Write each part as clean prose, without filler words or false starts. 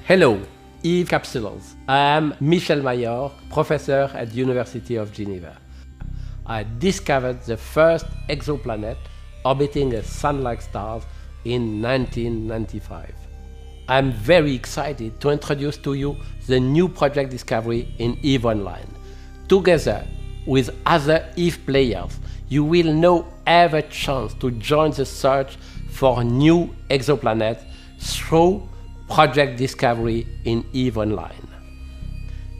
Hello, Eve Capsules. I am Michel Mayor, professor at the University of Geneva. I discovered the first exoplanet orbiting a sun-like star in 1995. I'm very excited to introduce to you the new project discovery in EVE Online. Together with other EVE players, you will now have a chance to join the search for new exoplanets through Project Discovery in EVE Online.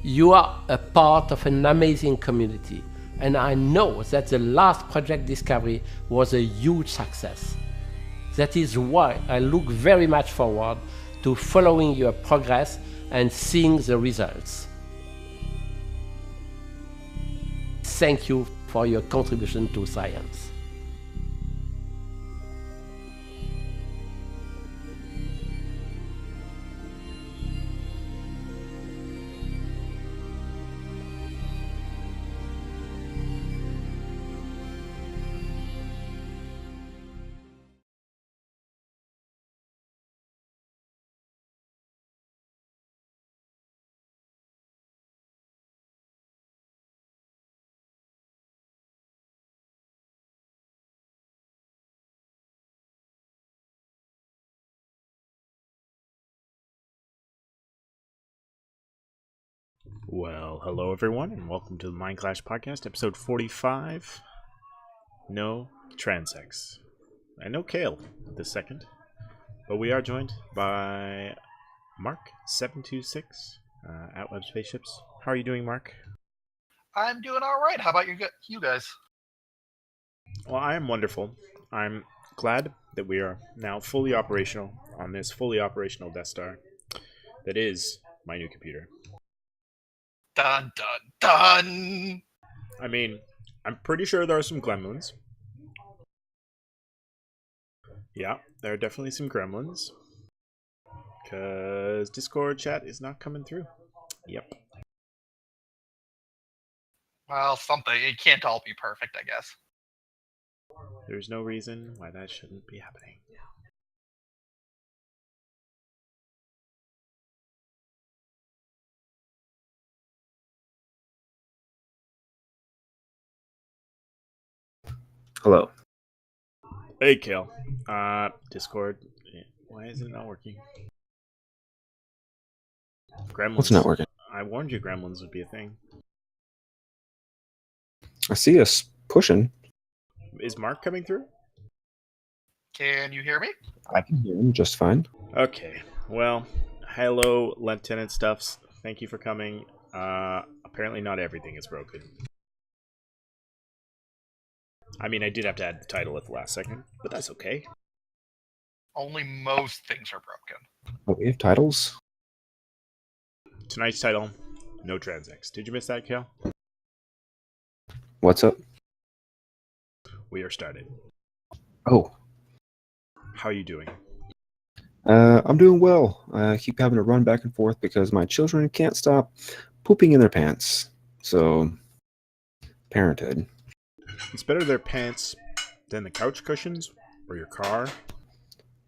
You are a part of an amazing community, and I know that the last Project Discovery was a huge success. That is why I look very much forward to following your progress and seeing the results. Thank you for your contribution to science. Well, hello everyone, and welcome to the Mind Clash Podcast, episode 45. No Transex. And no Kale this second. But we are joined by Mark726 at Web Spaceships. How are you doing, Mark? I'm doing all right. How about you guys? Well, I am wonderful. I'm glad that we are now fully operational on this fully operational Death Star that is my new computer. Dun, dun, dun! I mean, I'm pretty sure there are some gremlins. Yeah, there are definitely some gremlins. Because Discord chat is not coming through. Yep. Well, something. It can't all be perfect, I guess. There's no reason why that shouldn't be happening. Hello. Hey, Kale. Discord. Why is it not working? Gremlins. What's not working? I warned you gremlins would be a thing. I see us pushing. Is Mark coming through? Can you hear me? I can hear him just fine. Okay. Well, hello, Lieutenant Stuffs. Thank you for coming. Apparently not everything is broken. I mean, I did have to add the title at the last second, but that's okay. Only most things are broken. Oh, we have titles? Tonight's title, No Transex. Did you miss that, Kale? What's up? We are started. Oh, How are you doing? I'm doing well. I keep having to run back and forth because my children can't stop pooping in their pants. So, parenthood. It's better their pants than the couch cushions or your car.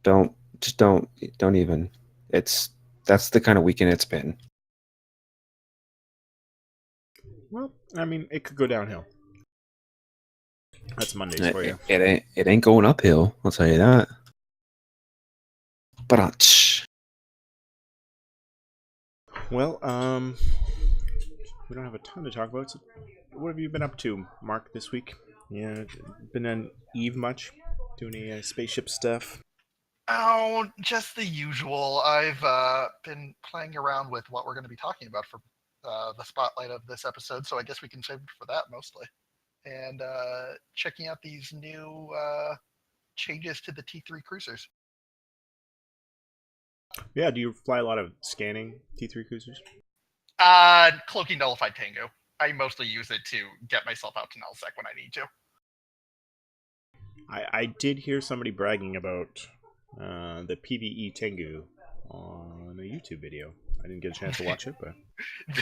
Don't even. That's the kind of weekend it's been. Well, I mean, it could go downhill. That's Mondays for you. It ain't going uphill, I'll tell you that. But Well, we don't have a ton to talk about. So what have you been up to, Mark, this week? Yeah, been on Eve much? Doing any spaceship stuff? Oh, just the usual. I've been playing around with what we're going to be talking about for the spotlight of this episode, so I guess we can save it for that mostly. And checking out these new changes to the T3 cruisers. Yeah, do you fly a lot of scanning T3 cruisers? Cloaking Nullified Tango. I mostly use it to get myself out to nullsec when I need to. I did hear somebody bragging about the PvE Tengu on a YouTube video. I didn't get a chance to watch it, but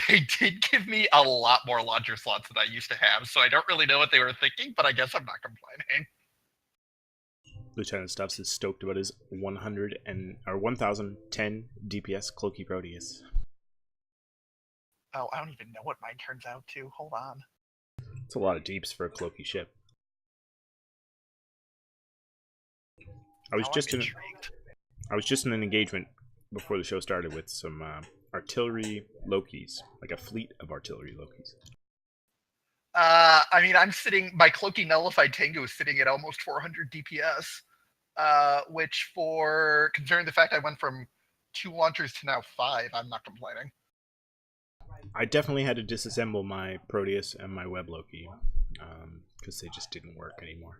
They did give me a lot more launcher slots than I used to have, so I don't really know what they were thinking, but I guess I'm not complaining. Lieutenant Stuffs is stoked about his 1010 DPS Cloaky Proteus. Oh, I don't even know what mine turns out to. Hold on. It's a lot of deeps for a Cloaky ship. I was just in an engagement before the show started with some artillery Lokis, like a fleet of artillery Lokis. I mean, my Cloaky Nullified Tengu is sitting at almost 400 DPS, which considering the fact I went from 2 launchers to now 5, I'm not complaining. I definitely had to disassemble my Proteus and my Web Loki, because they just didn't work anymore.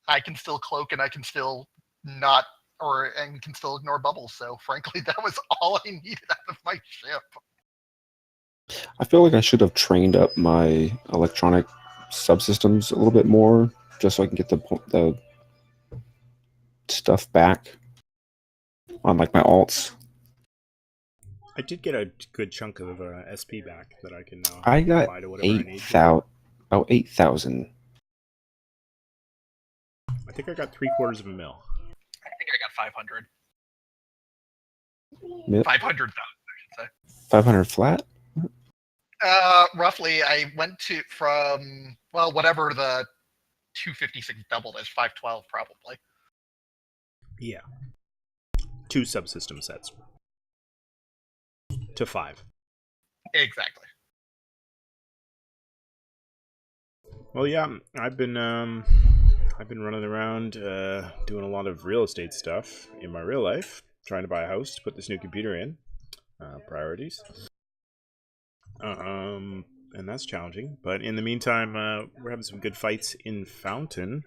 I can still cloak and I can still can still ignore bubbles, so frankly, that was all I needed out of my ship. I feel like I should have trained up my electronic subsystems a little bit more, just so I can get the stuff back on like my alts. I did get a good chunk of SP back that I can now I got apply to whatever I need. 8,000. I think I got 3/4 of a mil. I think I got 500. Mil? 500,000, I should say. 500 flat? Roughly, I went from whatever the 256 doubled is, 512 probably. Yeah. 2 subsystem sets. To 5. Exactly. Well, yeah, I've been running around doing a lot of real estate stuff in my real life, trying to buy a house to put this new computer in. Priorities. And that's challenging. But in the meantime, we're having some good fights in Fountain.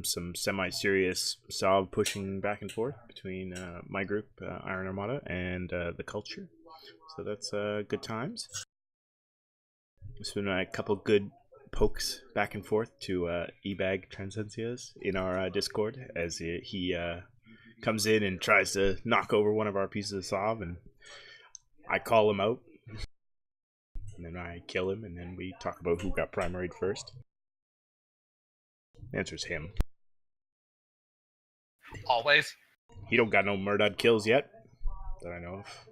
Some semi-serious Saab pushing back and forth between my group, Iron Armada, and the Culture. So that's good times. There's been a couple good pokes back and forth to eBag Transcensias in our Discord as he comes in and tries to knock over one of our pieces of Saab, and I call him out. And then I kill him, and then we talk about who got primaried first. The answer's him. Always. He don't got no Murdad kills yet, that I know of.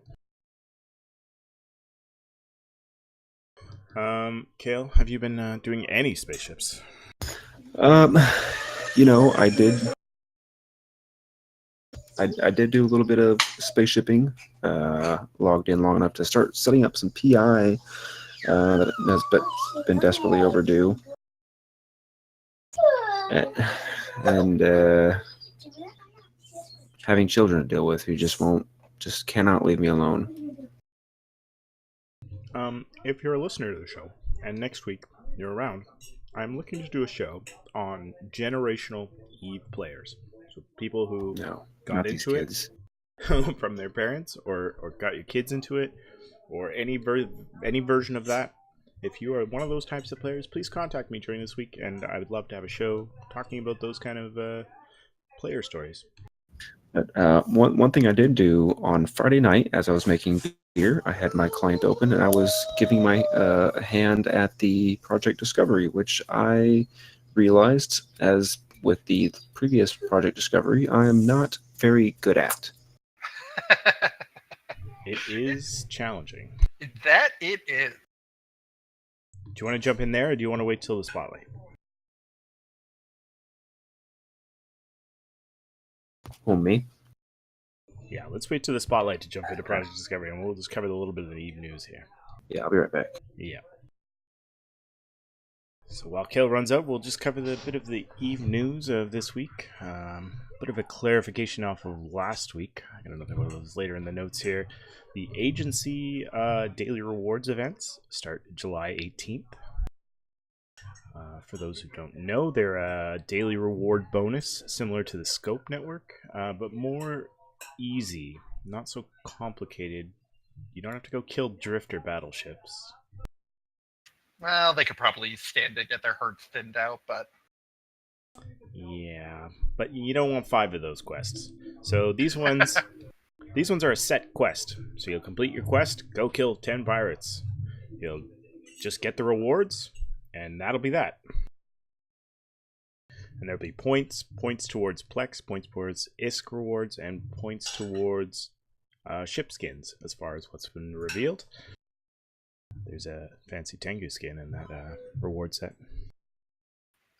Kale, have you been doing any spaceships? I did. I did do a little bit of spaceshipping. Logged in long enough to start setting up some PI that has been desperately overdue. And having children to deal with who just cannot leave me alone. If you're a listener to the show, and next week you're around, I'm looking to do a show on generational EVE players. So people who got into it from their parents, or got your kids into it, or any version of that. If you are one of those types of players, please contact me during this week, and I would love to have a show talking about those kind of player stories. One thing I did do on Friday night, as I was making beer, I had my client open, and I was giving my hand at the Project Discovery, which I realized, as with the previous Project Discovery, I am not very good at. It is challenging. That it is. Do you want to jump in there, or do you want to wait till the spotlight? Oh, me? Yeah, let's wait till the spotlight to jump into Project Discovery, and we'll just cover a little bit of the EVE news here. Yeah, I'll be right back. Yeah. So while Kale runs out, we'll just cover the bit of the EVE news of this week. Bit of a clarification off of last week. I'm going to note one of those later in the notes here. The agency daily rewards events start July 18th. For those who don't know, they're a daily reward bonus similar to the Scope network, but more easy, not so complicated. You don't have to go kill drifter battleships. Well, they could probably stand to get their herds thinned out, but... Yeah, but you don't want 5 of those quests. So these ones are a set quest. So you'll complete your quest, go kill 10 pirates. You'll just get the rewards, and that'll be that. And there'll be points towards Plex, points towards ISK rewards, and points towards ship skins as far as what's been revealed. There's a fancy Tengu skin in that reward set.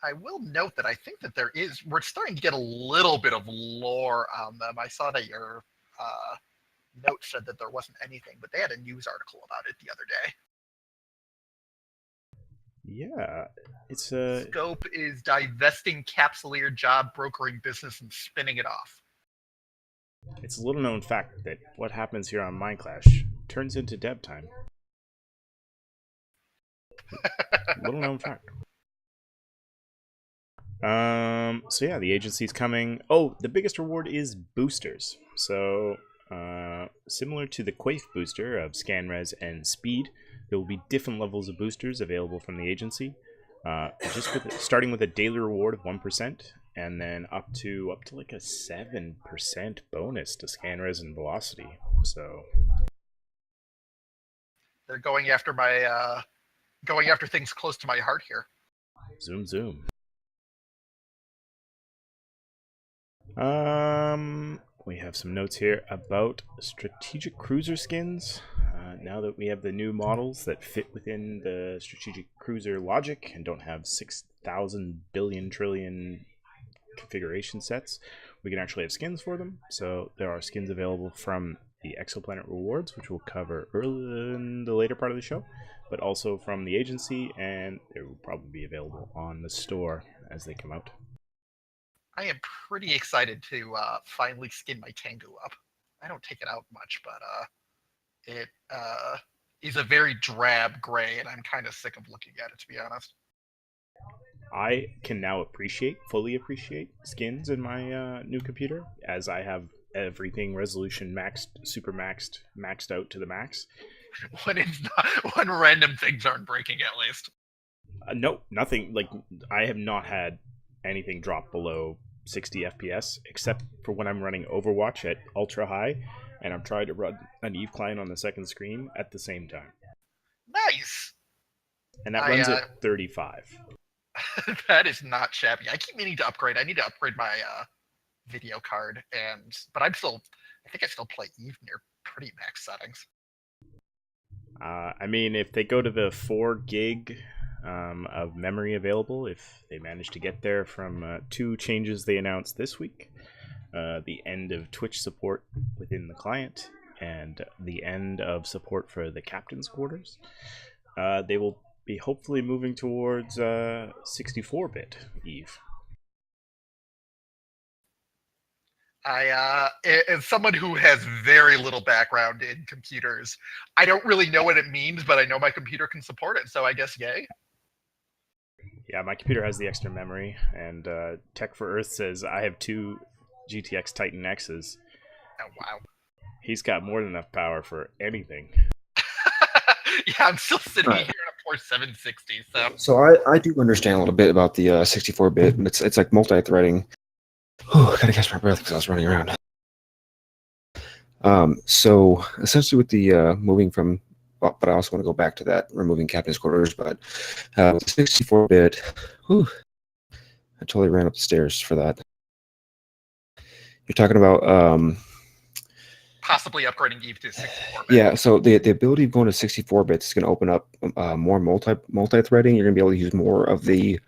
I will note that I think that we're starting to get a little bit of lore on them. I saw that your note said that there wasn't anything, but they had a news article about it the other day. Yeah, it's Scope is divesting Capsuleer job brokering business and spinning it off. It's a little known fact that what happens here on Minecraft turns into dev time. Little known fact. So yeah, the agency's coming. Oh, the biggest reward is boosters. So similar to the Quaif booster of ScanRes and Speed, there will be different levels of boosters available from the agency. Starting with a daily reward of 1%, and then up to like a 7% bonus to ScanRes and Velocity. So they're going after things close to my heart here. Zoom zoom. We have some notes here about strategic cruiser skins. Now that we have the new models that fit within the strategic cruiser logic and don't have 6,000 billion trillion configuration sets, we can actually have skins for them. So there are skins available from the Exoplanet rewards, which we'll cover early in the later part of the show, but also from the agency, and they will probably be available on the store as they come out. I am pretty excited to finally skin my Tengu up. I don't take it out much, but it is a very drab gray, and I'm kind of sick of looking at it, to be honest. I can now fully appreciate skins in my new computer, as I have everything resolution super maxed out to the max. When random things aren't breaking, at least. No, nothing. Like, I have not had anything drop below 60 FPS, except for when I'm running Overwatch at ultra high, and I'm trying to run an EVE client on the second screen at the same time. Nice! And that runs at 35. That is not shabby. I keep meaning to upgrade. I need to upgrade my video card, but I think I still play EVE near pretty max settings. I mean, if they go to the 4 gig of memory available, if they manage to get there from 2 changes they announced this week, the end of Twitch support within the client and the end of support for the captain's quarters, they will be hopefully moving towards 64-bit EVE. As someone who has very little background in computers, I don't really know what it means, but I know my computer can support it, so I guess yay. Yeah, my computer has the extra memory, and Tech for Earth says I have 2 GTX Titan X's. Oh, wow. He's got more than enough power for anything. Yeah, I'm still sitting here in a poor 760, So I do understand a little bit about the 64-bit. It's like multi-threading. I gotta catch my breath because I was running around. So essentially with the moving from, but I also want to go back to that removing captain's quarters, but 64-bit, I totally ran up the stairs for that. You're talking about possibly upgrading EVE to 64-bit. Yeah, so the ability of going to 64 bits is going to open up more multi-threading. You're going to be able to use more of the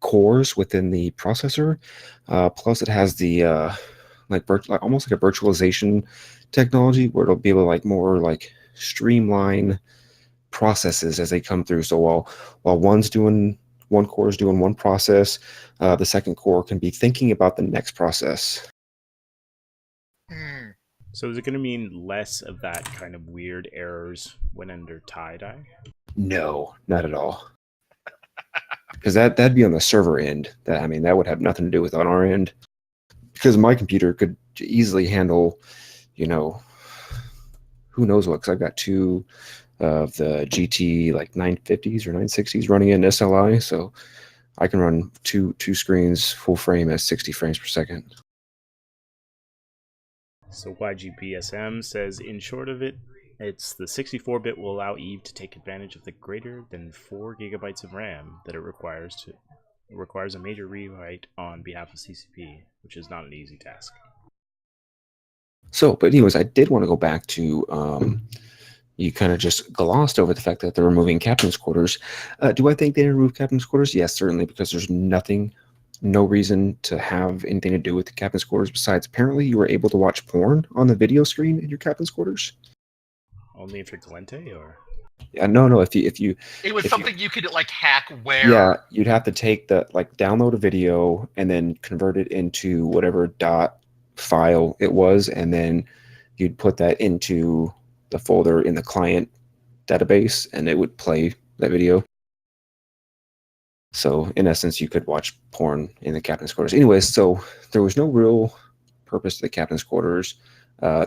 cores within the processor. Plus, it has the almost like a virtualization technology where it'll be able to more streamline processes as they come through. So while one core is doing one process, the second core can be thinking about the next process. So is it going to mean less of that kind of weird errors when under tie-dye? No, not at all. Because that'd be on the server end. That would have nothing to do with on our end. Because my computer could easily handle, who knows what. Because I've got 2 of the GT 950s or 960s running in SLI, so I can run two screens full frame at 60 frames per second. So YGPSM says, in short of it, it's the 64-bit will allow EVE to take advantage of the greater than 4 gigabytes of RAM that it requires It requires a major rewrite on behalf of CCP, which is not an easy task. So, but anyways, I did want to go back to you kind of just glossed over the fact that they're removing captain's quarters. Do I think they remove captain's quarters? Yes, certainly, because there's no reason to have anything to do with the captain's quarters besides apparently you were able to watch porn on the video screen in your captain's quarters. Only if you're Galente, or Yeah, no. If you It was if something you could like hack where. yeah, you'd have to take download a video and then convert it into whatever dot file it was, and then you'd put that into the folder in the client database, and it would play that video. So in essence, you could watch porn in the captain's quarters. Anyways, so there was no real purpose to the captain's quarters.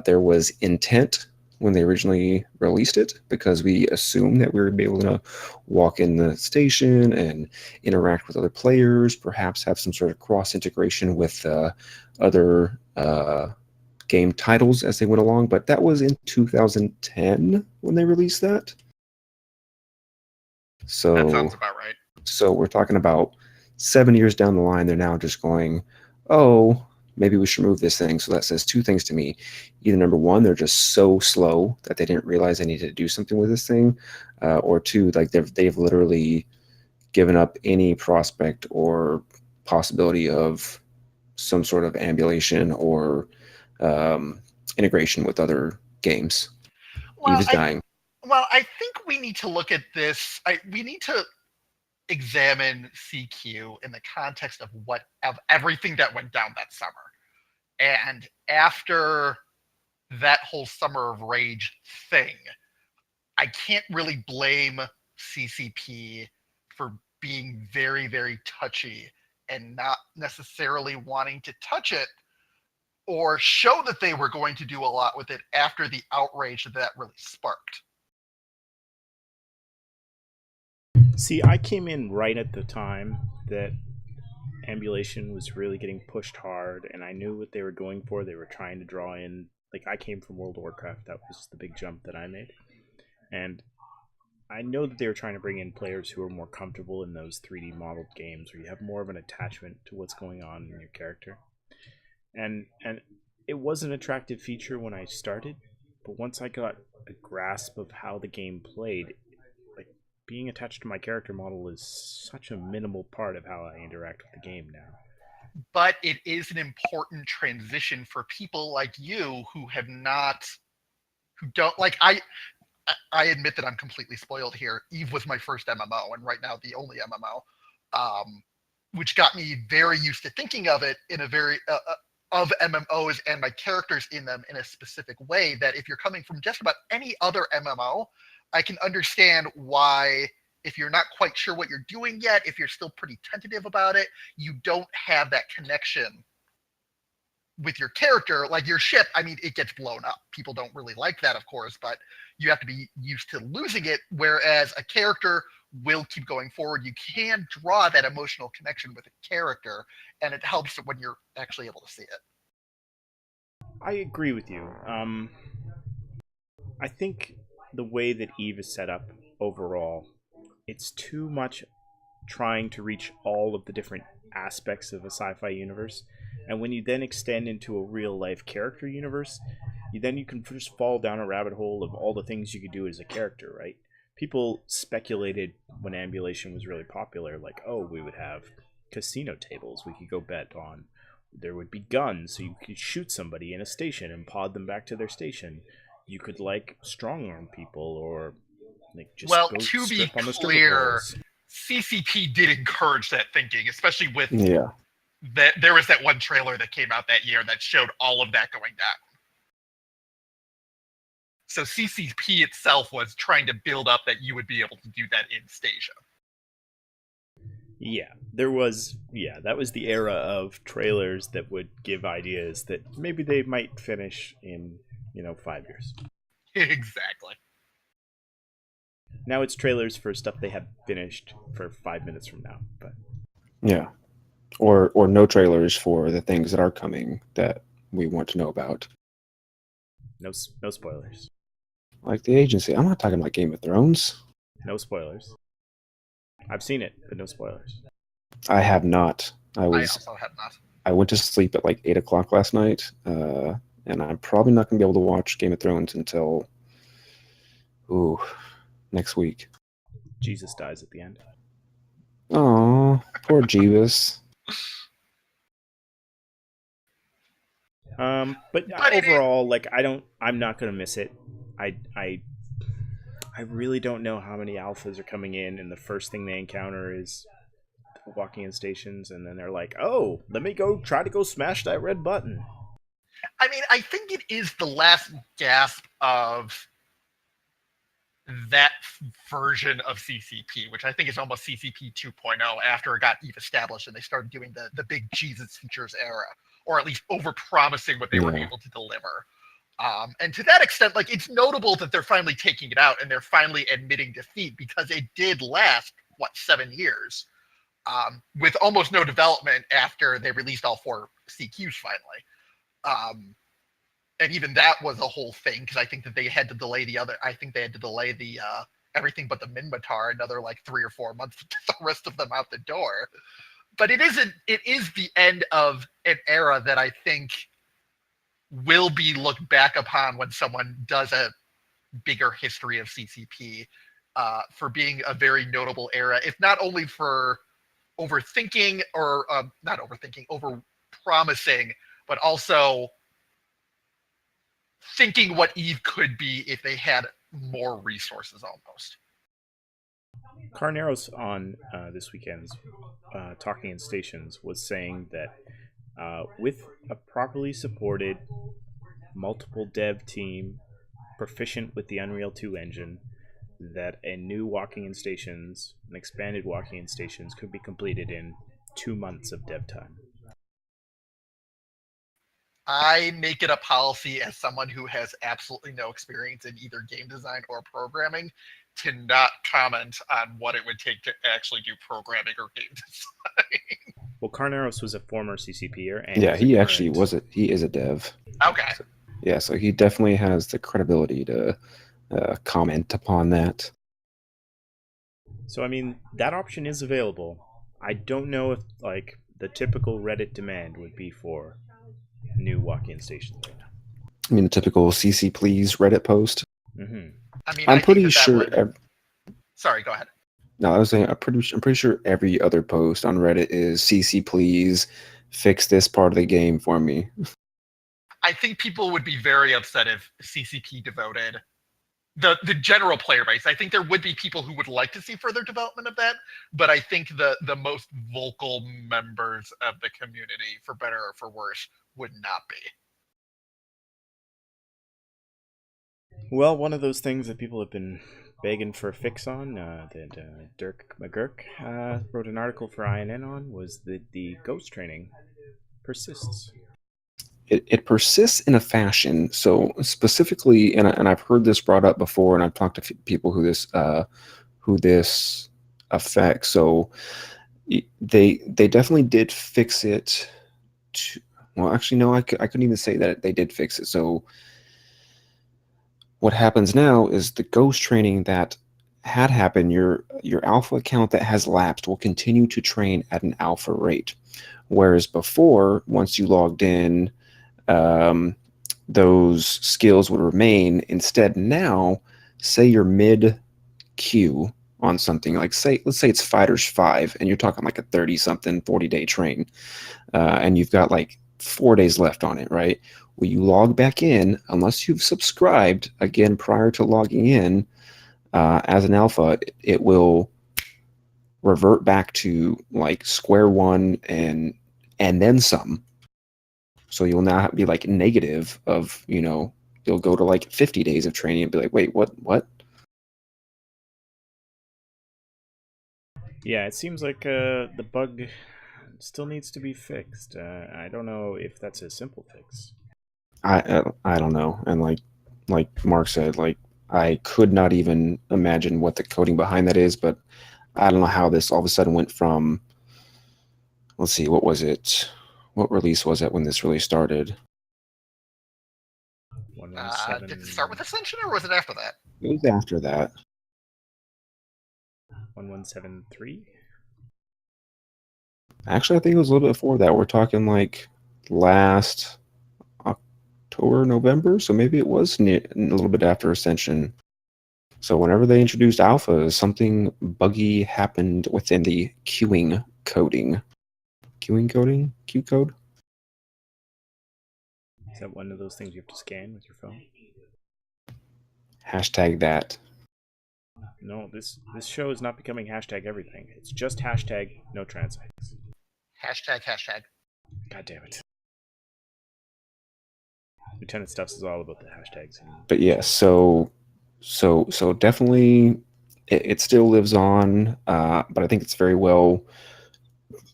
There was intent when they originally released it, because we assumed that we would be able to walk in the station and interact with other players, perhaps have some sort of cross integration with other game titles as they went along. But that was in 2010 when they released that. So That sounds about right. So we're talking about 7 years down the line, they're now just going, oh, maybe we should remove this thing. So that says two things to me. Either number one, they're just so slow that they didn't realize they needed to do something with this thing, or two, like they've literally given up any prospect or possibility of some sort of ambulation or integration with other games. Eve is dying. Well, I think we need to look at this. We need to examine CQ in the context of everything that went down that summer. And after that whole Summer of Rage thing, I can't really blame CCP for being very, very touchy and not necessarily wanting to touch it or show that they were going to do a lot with it after the outrage that really sparked. See, I came in right at the time that Ambulation was really getting pushed hard, and I knew what they were going for. They were trying to draw in, like, I came from World of Warcraft. That was the big jump that I made. And I know that they were trying to bring in players who are more comfortable in those 3D modeled games where you have more of an attachment to what's going on in your character. And it was an attractive feature when I started, but once I got a grasp of how the game played, being attached to my character model is such a minimal part of how I interact with the game now. But it is an important transition for people like you who don't like. I admit that I'm completely spoiled here. Eve was my first MMO, and right now the only MMO, which got me very used to thinking of it in a very of MMOs and my characters in them in a specific way. That if you're coming from just about any other MMO, I can understand why, if you're not quite sure what you're doing yet, if you're still pretty tentative about it, you don't have that connection with your character. Like your ship, I mean, it gets blown up. People don't really like that, of course, but you have to be used to losing it, whereas a character will keep going forward. You can draw that emotional connection with a character, and it helps when you're actually able to see it. I agree with you. I think the way that Eve is set up overall, it's too much trying to reach all of the different aspects of a sci-fi universe. And when you then extend into a real life character universe, you can just fall down a rabbit hole of all the things you could do as a character, right? People speculated when Ambulation was really popular, like, oh, we would have casino tables we could go bet on. There would be guns, so you could shoot somebody in a station and pod them back to their station. You could strong arm people, or just to be clear, CCP did encourage that thinking, especially with that. There was that one trailer that came out that year that showed all of that going down. So CCP itself was trying to build up that you would be able to do that in Stasia. Yeah, there was. Yeah, that was the era of trailers that would give ideas that maybe they might finish in 5 years. Exactly. Now it's trailers for stuff they have finished for 5 minutes from now, but yeah, or no trailers for the things that are coming that we want to know about. No spoilers. Like The Agency. I'm not talking about Game of Thrones. No spoilers. I've seen it, but no spoilers. I have not. I also have not. I went to sleep at like 8 o'clock last night, and I'm probably not going to be able to watch Game of Thrones until next week. Jesus dies at the end. Oh, poor Jeeves. But overall, like I'm not gonna miss it. I really don't know how many alphas are coming in, and the first thing they encounter is walking in stations, and then they're like, "Oh, let me go try to go smash that red button." I mean, I think it is the last gasp of that version of CCP, which I think is almost CCP 2.0 after it got EVE established and they started doing the big Jesus features era, or at least over-promising what they were able to deliver. And to that extent, like, it's notable that they're finally taking it out and they're finally admitting defeat, because it did last, 7 years, with almost no development after they released all 4 CQs finally. And even that was a whole thing, because I think that they had to delay the everything but the Minmatar another like 3 or 4 months to get the rest of them out the door. But it is the end of an era that I think will be looked back upon when someone does a bigger history of CCP, for being a very notable era, if not only for overthinking or not overthinking, over promising, but also thinking what EVE could be if they had more resources almost. Carneros on this weekend's Talking in Stations was saying that with a properly supported multiple dev team proficient with the Unreal 2 engine, that a new Walking in Stations, an expanded Walking in Stations, could be completed in 2 months of dev time. I make it a policy, as someone who has absolutely no experience in either game design or programming, to not comment on what it would take to actually do programming or game design. Well, Carneros was a former CCPer, and Yeah, he actually was it. He is a dev. Okay. So, yeah, so he definitely has the credibility to comment upon that. So, I mean, that option is available. I don't know if, like, the typical Reddit demand would be for new walk-in stations right now. I mean, the typical CC Please Reddit post. Mm-hmm. I mean, I'm pretty sure. Sorry, go ahead. No, I was saying I'm pretty sure every other post on Reddit is CC Please fix this part of the game for me. I think people would be very upset if CCP devoted the general player base. I think there would be people who would like to see further development of that, but I think the most vocal members of the community, for better or for worse, would not be. Well, one of those things that people have been begging for a fix on, that Dirk McGurk wrote an article for INN on, was that the ghost training persists. It persists in a fashion. So specifically, and I've heard this brought up before, and I've talked to people who this affects. So they definitely did fix it. Well, actually, no, I couldn't even say that they did fix it. So what happens now is the ghost training that had happened, your alpha account that has lapsed will continue to train at an alpha rate, whereas before, once you logged in, those skills would remain. Instead, now, say you're mid queue on something, like let's say it's Fighters 5, and you're talking like a 30-something, 40-day train, and you've got like 4 days left on it, right? Well, you log back in, unless you've subscribed again prior to logging in as an alpha, it will revert back to like square one and then some. So you'll now be like negative of, you'll go to like 50 days of training and be like, wait, what? Yeah, it seems like the bug still needs to be fixed. I don't know if that's a simple fix. I don't know. And like Mark said, like I could not even imagine what the coding behind that is, but I don't know how this all of a sudden went from, let's see, what was it? What release was it when this really started? Did it start with Ascension, or was it after that? It was after that. 1173? Actually, I think it was a little bit before that. We're talking like last October, November. So maybe it was a little bit after Ascension. So whenever they introduced alpha, something buggy happened within the queuing coding. Queuing coding? Q code? Is that one of those things you have to scan with your phone? Hashtag that. No, this show is not becoming hashtag everything. It's just hashtag no transects. Hashtag. God damn it. Lieutenant Stuffs is all about the hashtags. But yeah, so definitely it still lives on, but I think it's very well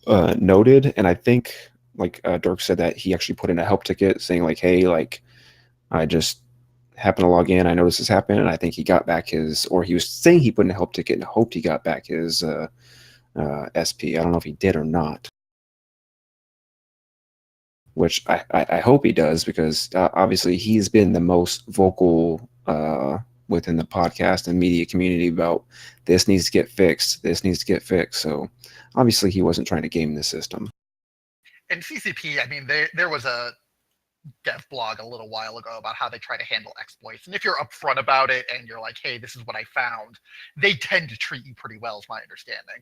noted. And I think, like Dirk said, that he actually put in a help ticket saying like, hey, like I just happened to log in, I noticed this happened, and I think he got back his, or he was saying he put in a help ticket and hoped he got back his SP. I don't know if he did or not, which I hope he does, because obviously he's been the most vocal within the podcast and media community about this needs to get fixed, this needs to get fixed. So obviously he wasn't trying to game the system. And CCP, I mean, there was a dev blog a little while ago about how they try to handle exploits. And if you're upfront about it and you're like, hey, this is what I found, they tend to treat you pretty well, is my understanding.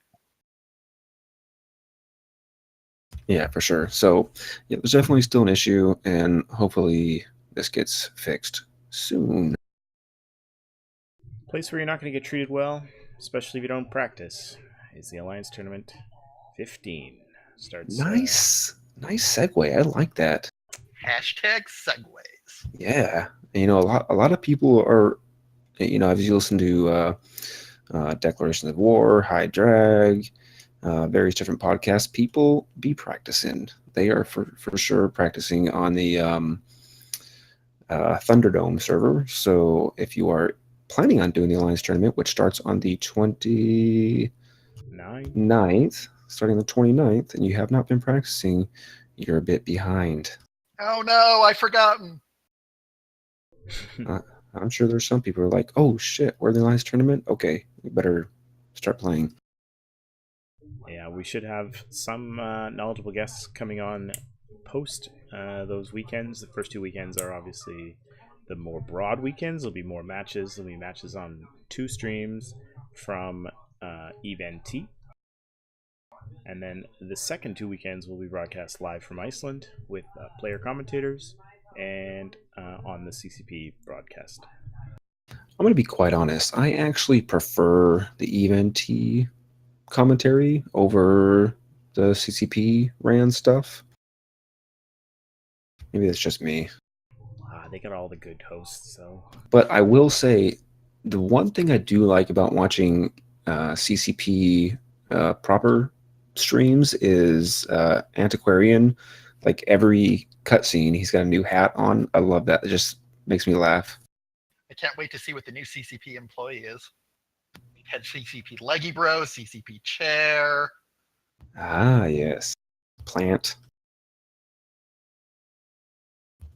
Yeah, for sure. So yeah, there's definitely still an issue, and hopefully this gets fixed soon. Place where you're not going to get treated well, especially if you don't practice, is the Alliance Tournament 15. Starts. Nice segue. I like that. Hashtag segues. Yeah, you know, a lot of people are, you know, as you listen to Declaration of War, High Drag, various different podcasts, people be practicing. They are for sure practicing on the Thunderdome server. So if you are planning on doing the Alliance Tournament, which starts on the 29th, starting the 29th, and you have not been practicing, you're a bit behind. Oh no, I've forgotten. I'm sure there's some people who are like, oh shit, we're in the Alliance Tournament? Okay, we better start playing. Yeah, we should have some knowledgeable guests coming on post those weekends. The first 2 weekends are obviously the more broad weekends. There'll be more matches. There'll be matches on 2 streams from EVE-NT. And then the second 2 weekends will be broadcast live from Iceland with player commentators and on the CCP broadcast. I'm going to be quite honest. I actually prefer the EVE-NT commentary over the CCP ran stuff. Maybe that's just me. They got all the good hosts, so. But I will say, the one thing I do like about watching CCP proper streams is Antiquarian. Like every cutscene, he's got a new hat on. I love that. It just makes me laugh. I can't wait to see what the new CCP employee is. Had CCP Leggy Bro, CCP Chair. Ah, yes. Plant.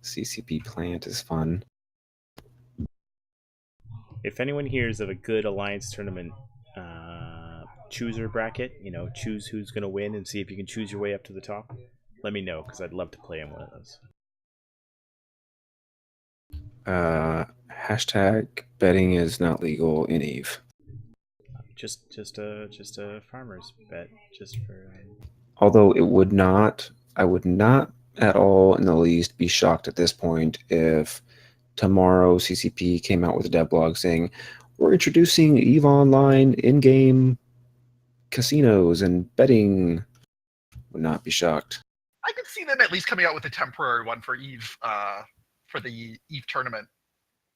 CCP Plant is fun. If anyone hears of a good Alliance Tournament chooser bracket, you know, choose who's going to win and see if you can choose your way up to the top, let me know, because I'd love to play in one of those. Hashtag betting is not legal in EVE. Just a farmer's bet, just for. Although I would not at all in the least be shocked at this point if tomorrow CCP came out with a devlog saying we're introducing EVE Online in-game casinos and betting. Would not be shocked. I could see them at least coming out with a temporary one for EVE, for the EVE tournament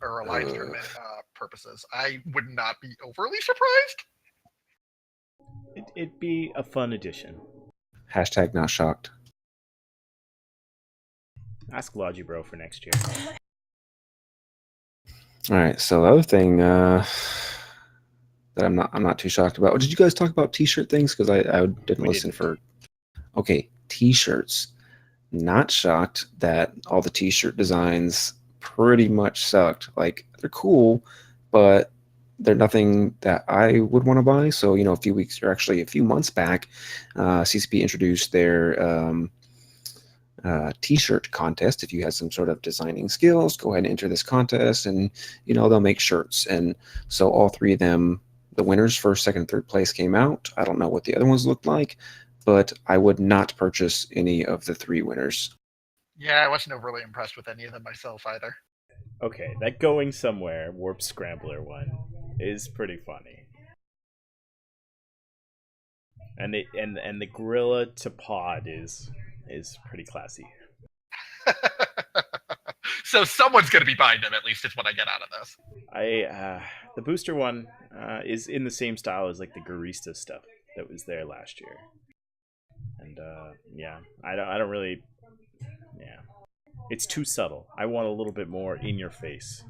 or Alliance tournament purposes. I would not be overly surprised. It'd be a fun addition. Hashtag not shocked. Ask Logi Bro for next year. All right. So the other thing that I'm not too shocked about. Did you guys talk about T-shirt things? Because I didn't listen for. Okay, T-shirts. Not shocked that all the T-shirt designs pretty much sucked. Like they're cool, but they're nothing that I would want to buy. So, a few weeks or actually a few months back, CCP introduced their t-shirt contest. If you had some sort of designing skills, go ahead and enter this contest, and they'll make shirts. And so all three of them, the winners, first, second, third place, came out. I don't know what the other ones looked like, but I would not purchase any of the three winners. Yeah, I wasn't overly impressed with any of them myself either. Okay, that Going Somewhere Warp Scrambler one is pretty funny. And the Gorilla to Pod is pretty classy. So someone's going to be buying them, at least is what I get out of this. The booster one is in the same style as like the Garista stuff that was there last year. And I don't really, it's too subtle. I want a little bit more in your face.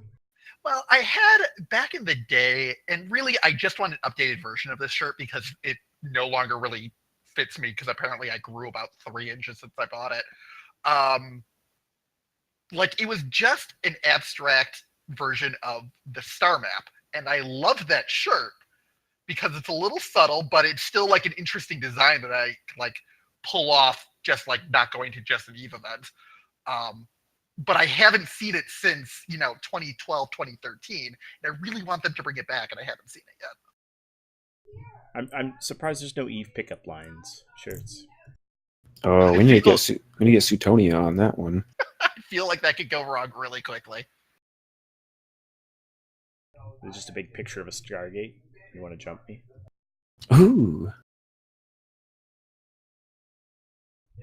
Well, I had back in the day, and really I just want an updated version of this shirt because it no longer really fits me because apparently I grew about 3 inches since I bought it. Like, it was just an abstract version of the star map, and I loved that shirt because it's a little subtle, but it's still like an interesting design that I like pull off just like not going to just an Eve event. But I haven't seen it since 2012, 2013, and I really want them to bring it back, and I haven't seen it yet. I'm surprised there's no Eve pickup lines shirts. Oh, we need to get Sutonia on that one. I feel like that could go wrong really quickly. There's just a big picture of a Stargate. You want to jump me? Ooh.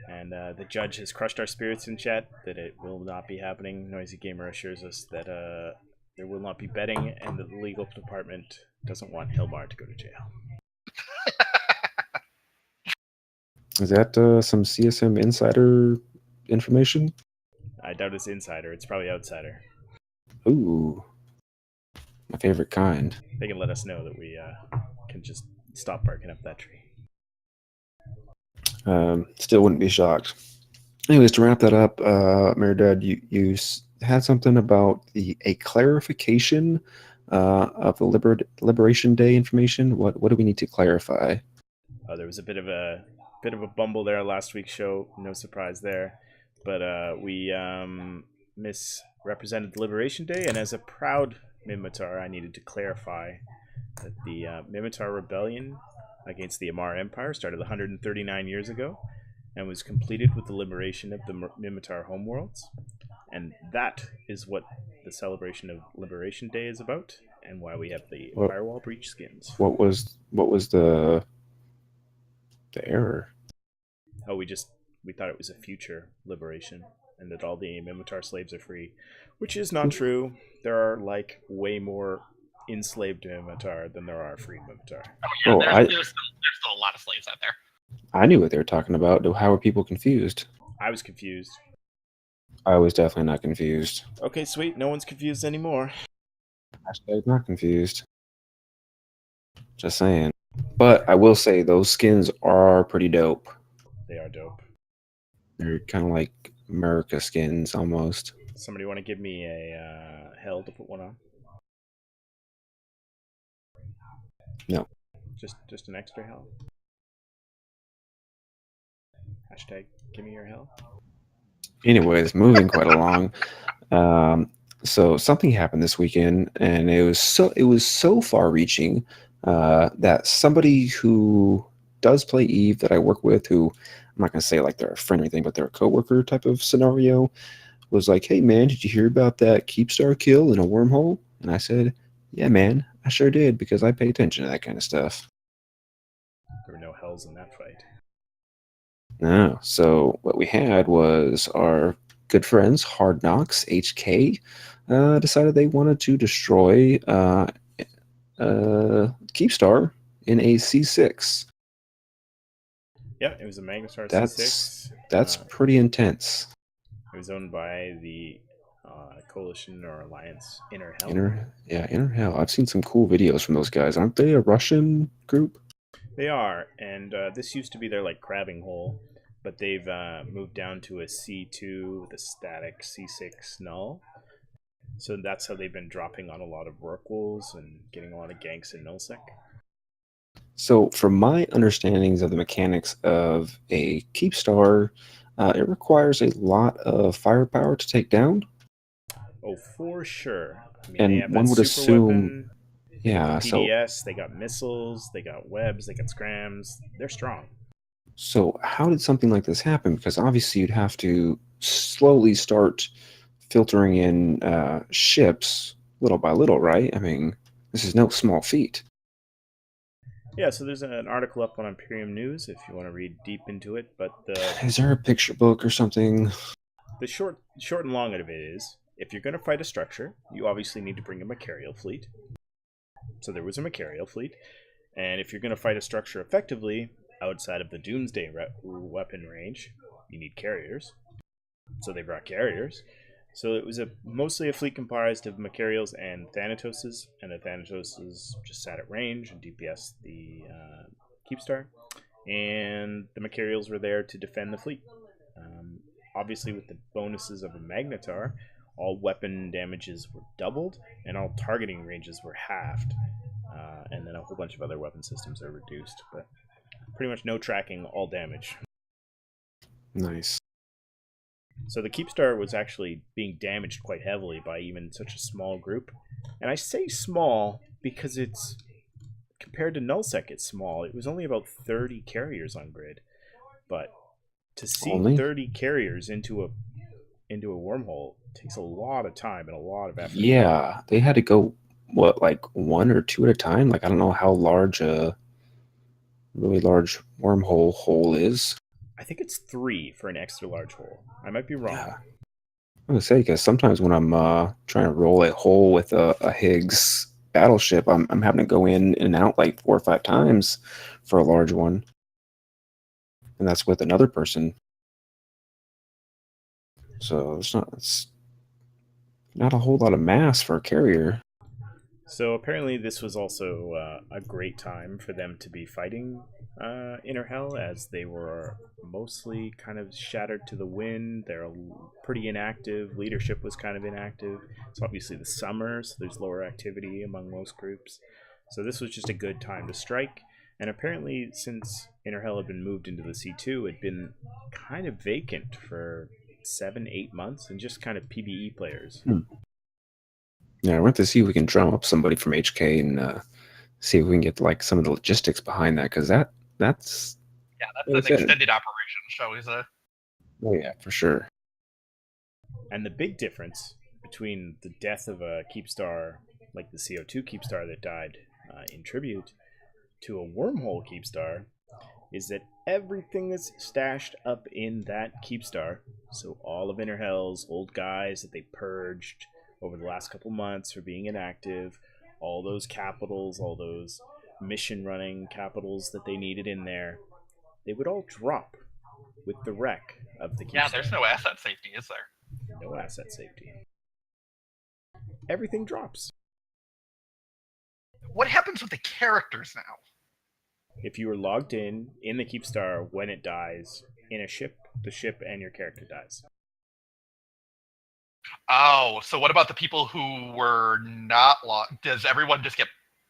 And the judge has crushed our spirits in chat that it will not be happening. Noisy Gamer assures us that there will not be betting, and that the legal department doesn't want Hilmar to go to jail. Is that some CSM insider information? I doubt it's insider. It's probably outsider. Ooh. My favorite kind. They can let us know that we can just stop barking up that tree. Still wouldn't be shocked. Anyways, to wrap that up, Meridad, you had something about a clarification of the Liberation Day information. What do we need to clarify? There was a bit of a bumble there last week's show. No surprise there, but we misrepresented Liberation Day, and as a proud Minmatar, I needed to clarify that the Minmatar rebellion against the Amar Empire started 139 years ago and was completed with the liberation of the Minmatar homeworlds. And that is what the celebration of Liberation Day is about, and why we have the Firewall Breach skins. What was the error? Oh, we thought it was a future liberation, and that all the Minmatar slaves are free, which is not true. There are like way more enslaved Minmatar than there are free Minmatar. Oh yeah, there's still a lot of slaves out there. I knew what they were talking about. How are people confused? I was confused. I was definitely not confused. Okay, sweet. No one's confused anymore. Hashtag not confused. Just saying. But I will say those skins are pretty dope. They are dope. They're kind of like America skins almost. Somebody want to give me a hell to put one on? No. Just an extra hell. Hashtag give me your hell. Anyways, moving quite along. So something happened this weekend, and it was so far-reaching that somebody who does play Eve that I work with, who I'm not gonna say like they're a friend or anything, but they're a coworker type of scenario, was like, "Hey man, did you hear about that Keepstar kill in a wormhole?" And I said, "Yeah, man, I sure did, because I pay attention to that kind of stuff." There were no hells in that fight. No. So what we had was our good friends, Hard Knocks HK, decided they wanted to destroy Keepstar in a C6. Yeah, it was a Magnestar C6. That's pretty intense. It was owned by the Coalition or Alliance Inner Hell. Inner Hell. I've seen some cool videos from those guys. Aren't they a Russian group? They are, and this used to be their like crabbing hole, but they've moved down to a C2 with a static C6 null. So that's how they've been dropping on a lot of Rorquals and getting a lot of ganks in Nullsec. So, from my understandings of the mechanics of a Keepstar, it requires a lot of firepower to take down. Oh, for sure. I mean, And they have one that would super assume- weapon. They Yeah, got so PDS, they got missiles, they got webs, they got scrams. They're strong. so how did something like this happen? Because obviously you'd have to slowly start filtering in ships little by little, right? I mean, this is no small feat. Yeah, so there's an article up on Imperium News if you want to read deep into it. But Is there a picture book or something? the short and long of it is, if you're going to fight a structure, you obviously need to bring a Machariel fleet. So there was a Machariel fleet. And if you're going to fight a structure effectively, outside of the Doomsday weapon range, you need carriers. So they brought carriers. So it was mostly a fleet comprised of Machariels and Thanatoses, and the Thanatoses just sat at range and DPS the Keepstar, and the Machariels were there to defend the fleet. Obviously, with the bonuses of a Magnetar, all weapon damages were doubled, and all targeting ranges were halved, and then a whole bunch of other weapon systems are reduced, but pretty much no tracking, all damage. Nice. So the Keepstar was actually being damaged quite heavily by even such a small group. And I say small because it's, compared to Nullsec, it's small. It was only about 30 carriers on grid. But to see Only? 30 carriers into a wormhole takes a lot of time and a lot of effort. Yeah, they had to go, what, like one or two at a time? Like, I don't know how large a really large wormhole hole is. I think it's 3 for an extra large hole. I might be wrong. Yeah. I'm gonna say, because sometimes when I'm trying to roll a hole with a Higgs battleship, I'm having to go in and out like 4 or 5 times for a large one, and that's with another person. So it's not a whole lot of mass for a carrier. So apparently this was also a great time for them to be fighting Inner Hell, as they were mostly kind of shattered to the wind. They're pretty inactive. Leadership was kind of inactive. It's obviously the summer, so there's lower activity among most groups. So this was just a good time to strike. And apparently, since Inner Hell had been moved into the C2, it had been kind of vacant for 7-8 months, and just kind of PvE players. Yeah, I went to see if we can drum up somebody from HK and see if we can get like some of the logistics behind that, because that's that's an extended operation, shall we say? Oh yeah, for sure. And the big difference between the death of a Keepstar, like the CO2 Keepstar that died in Tribute, to a Wormhole Keepstar, is that everything is stashed up in that Keepstar. So all of Inner Hell's old guys that they purged over the last couple months for being inactive, all those capitals, all those mission running capitals that they needed in there, they would all drop with the wreck of the Keepstar. Yeah, there's no asset safety, is there? No asset safety. Everything drops. What happens with the characters now? If you were logged in the Keepstar when it dies in a ship, the ship and your character dies. Oh, so what about the people who were not logged? Does everyone just get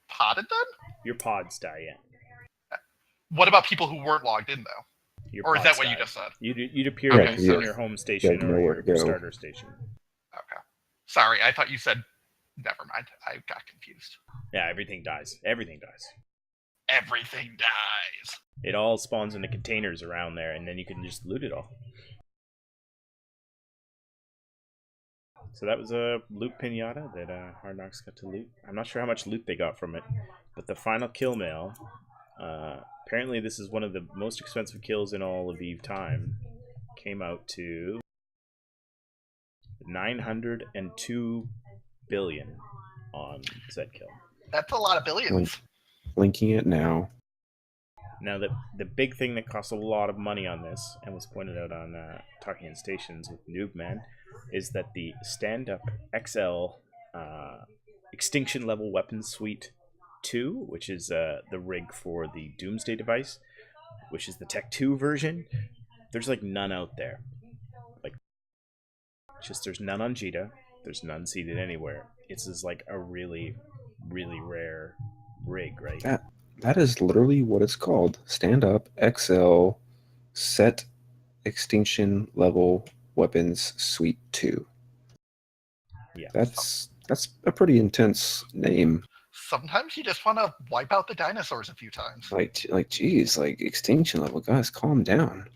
potted then? Your pods die, yeah. What about people who weren't logged in, though? Your Or is that pods what die. you just said? You'd appear Okay, on so- your home station or nowhere to your go. starter station. Okay. Sorry, I thought you said... Never mind, I got confused. Yeah, everything dies. Everything dies. Everything dies. It all spawns into containers around there, and then you can just loot it all. So that was a loot pinata that Hard Knocks got to loot. I'm not sure how much loot they got from it, but the final kill mail, apparently this is one of the most expensive kills in all of EVE time, came out to 902 billion on Zkill. That's a lot of billions. Linking it now. Now, the big thing that costs a lot of money on this, and was pointed out on Talking in Stations with Noobman, is that the stand-up XL Extinction Level Weapons Suite 2, which is the rig for the Doomsday device, which is the Tech 2 version, there's like none out there. Like, just there's none on Jita, There's none seated anywhere. It's just like a really, really rare rig, right? That is literally what it's called. Stand up XL set extinction level weapons suite 2. Yeah. That's a pretty intense name. Sometimes you just want to wipe out the dinosaurs a few times. Like geez, like extinction level, guys, calm down.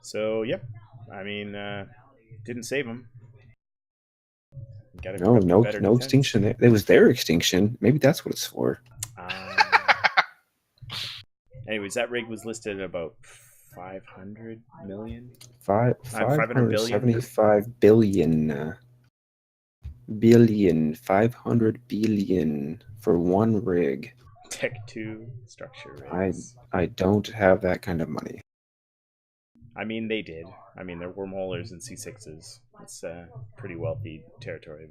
So, yep. I mean, didn't save him. No extinction. It was their extinction. Maybe that's what it's for. Anyways, that rig was listed at about 500 million. 575 billion. 500 billion for one rig. Tech 2 structure rigs. I don't have that kind of money. I mean, they did. I mean, they're wormholers and C6s. It's pretty wealthy territory,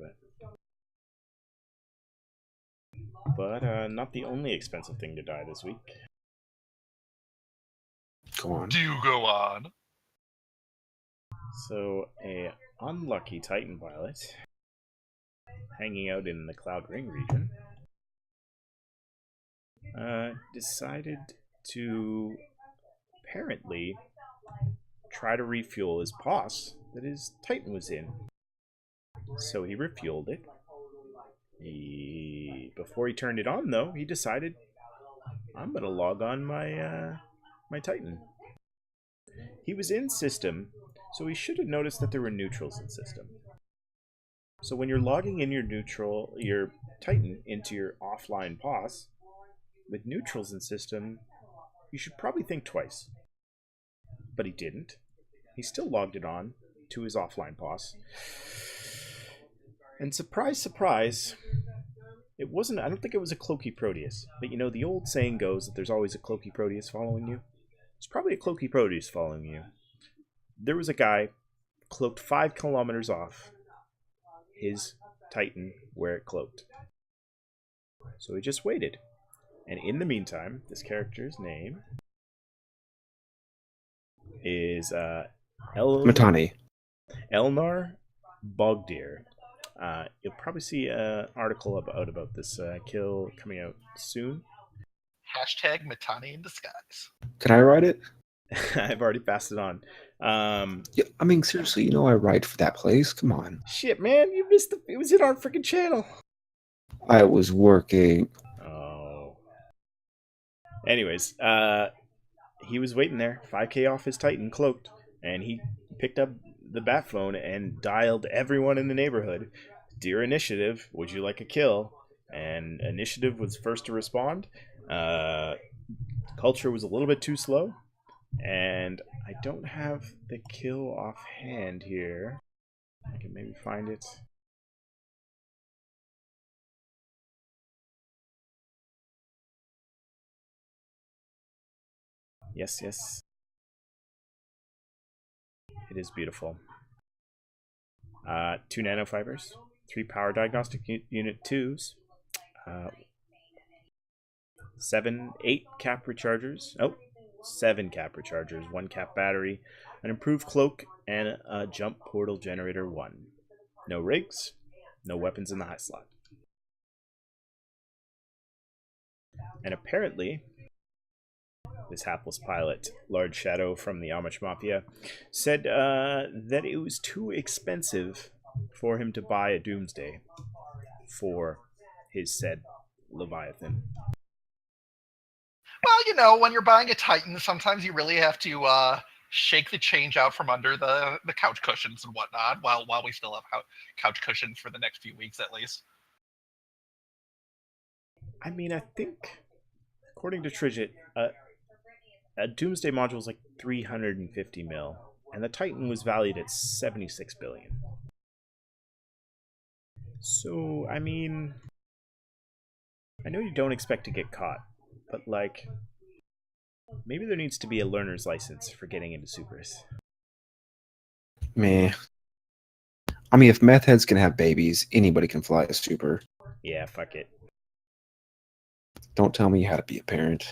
but not the only expensive thing to die this week. Go on. Do go on. So, a unlucky Titan pilot hanging out in the Cloud Ring region decided to apparently try to refuel his POS that his Titan was in. So he refueled it. Before he turned it on, though, he decided, I'm going to log on my my Titan. He was in system, so he should have noticed that there were neutrals in system. So when you're logging in your Titan into your offline POS, with neutrals in system, you should probably think twice. But he didn't. He still logged it on to his offline POS. And surprise, surprise, I don't think it was a Cloaky Proteus. But you know, the old saying goes that there's always a Cloaky Proteus following you. It's probably a Cloaky Proteus following you. There was a guy cloaked 5 kilometers off his Titan where it cloaked. So he just waited. And in the meantime, this character's name is Matani. Elnar Bogdir. You'll probably see an article about this kill coming out soon. Hashtag Matani in disguise. Can I write it? I've already passed it on. Yeah, I mean, seriously, I write for that place. Come on. Shit, man, you missed it was in our freaking channel. I was working. Oh. Anyways, he was waiting there, 5k off his Titan, cloaked, and he picked up the bat phone and dialed everyone in the neighborhood. Dear Initiative, would you like a kill? And Initiative was first to respond. Culture was a little bit too slow. And I don't have the kill offhand here. I can maybe find it. Yes. It is beautiful. 2 nanofibers, 3 power diagnostic unit 2s, 8 cap rechargers. 7 cap rechargers, 1 cap battery, an improved cloak, and a jump portal generator 1. No rigs, no weapons in the high slot. And apparently, this hapless pilot, Large Shadow from the Amish Mafia, said that it was too expensive for him to buy a Doomsday for his said Leviathan. Well, when you're buying a Titan, sometimes you really have to shake the change out from under the couch cushions and whatnot, while we still have couch cushions for the next few weeks at least. I mean, I think, according to Tridget, a Doomsday module is like 350 mil, and the Titan was valued at 76 billion. So, I mean, I know you don't expect to get caught, but like, maybe there needs to be a learner's license for getting into supers. Meh. I mean, if meth heads can have babies, anybody can fly a super. Yeah, fuck it. Don't tell me how to be a parent.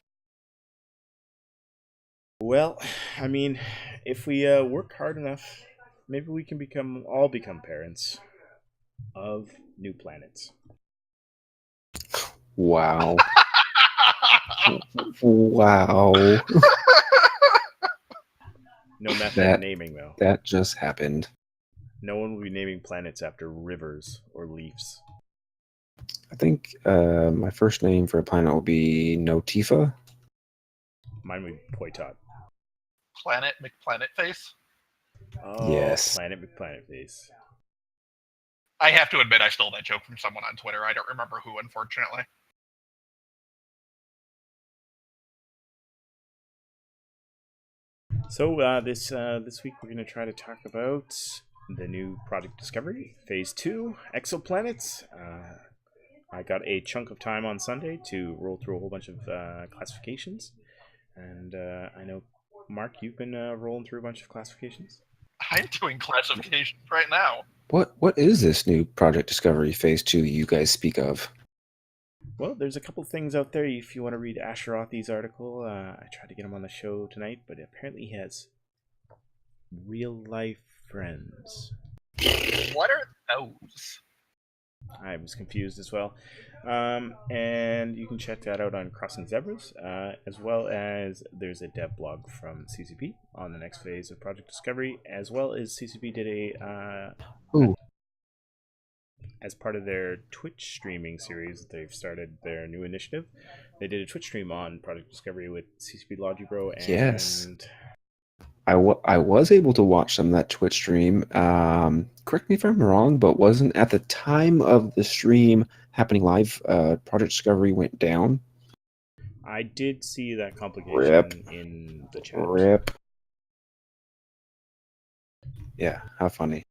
Well, I mean, if we work hard enough, maybe we can all become parents. of new planets. Wow. Wow. No method That- naming, though. That just happened. No one will be naming planets after rivers or leaves. I think my first name for a planet will be Notifa. Mine would be Poitot. Planet McPlanet Face. Oh, Yes. Planet McPlanet Face. I have to admit, I stole that joke from someone on Twitter. I don't remember who, unfortunately. So this week we're going to try to talk about the new Project Discovery Phase 2 exoplanets. I got a chunk of time on Sunday to roll through a whole bunch of classifications, and I know Mark, you've been rolling through a bunch of classifications. I'm doing classifications right now. What is this new Project Discovery Phase 2 you guys speak of? Well, there's a couple things out there if you want to read Asherothi's article. I tried to get him on the show tonight, but apparently he has real-life friends. What are those? I was confused as well. And you can check that out on Crossing Zebras, as well as there's a dev blog from CCP on the next phase of Project Discovery, as well as CCP did as part of their Twitch streaming series, they've started their new initiative. They did a Twitch stream on Project Discovery with CCP Logibro and... Yes. I was able to watch some of that Twitch stream. Correct me if I'm wrong, but wasn't at the time of the stream happening live, Project Discovery went down? I did see that complication Rip. in the chat. RIP. Yeah, how funny.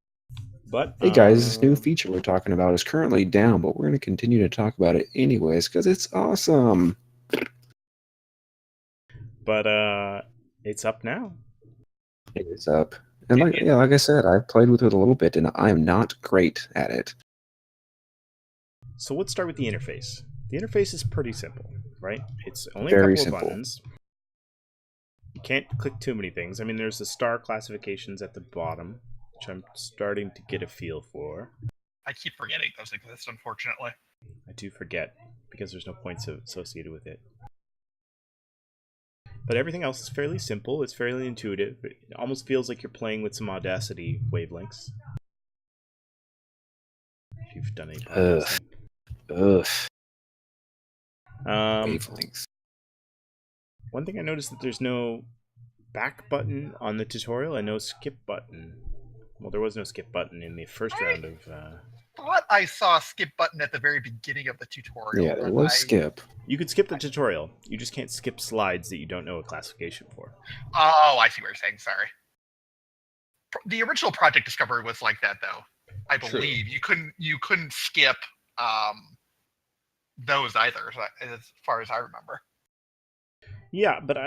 But Hey guys, this new feature we're talking about is currently down, but we're going to continue to talk about it anyways because it's awesome. But it's up now. It is up. And like I said, I've played with it a little bit, and I am not great at it. So let's start with the interface. The interface is pretty simple, right? It's only Very a couple simple. of buttons. You can't click too many things. I mean, there's the star classifications at the bottom, which I'm starting to get a feel for. I keep forgetting those exist, unfortunately. I do forget, because there's no points associated with it. But everything else is fairly simple. It's fairly intuitive. It almost feels like you're playing with some Audacity wavelengths. If you've done any podcasting. Ugh. Um, Wavelengths. One thing I noticed that there's no back button on the tutorial and no skip button. Well, there was no skip button in the first round of... Thought I saw a skip button at the very beginning of the tutorial. Yeah, it was skip. You could skip the tutorial. You just can't skip slides that you don't know a classification for. Oh, I see what you're saying. Sorry. The original Project Discovery was like that, though. I believe you couldn't skip those either, as far as I remember. Yeah, but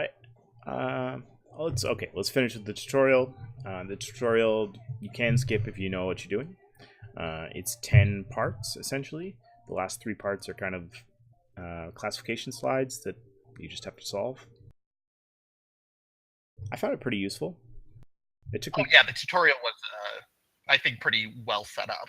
let's finish with the tutorial. The tutorial you can skip if you know what you're doing. It's 10 parts, essentially. The last 3 parts are kind of classification slides that you just have to solve. I found it pretty useful. It took me... yeah, the tutorial was, I think, pretty well set up.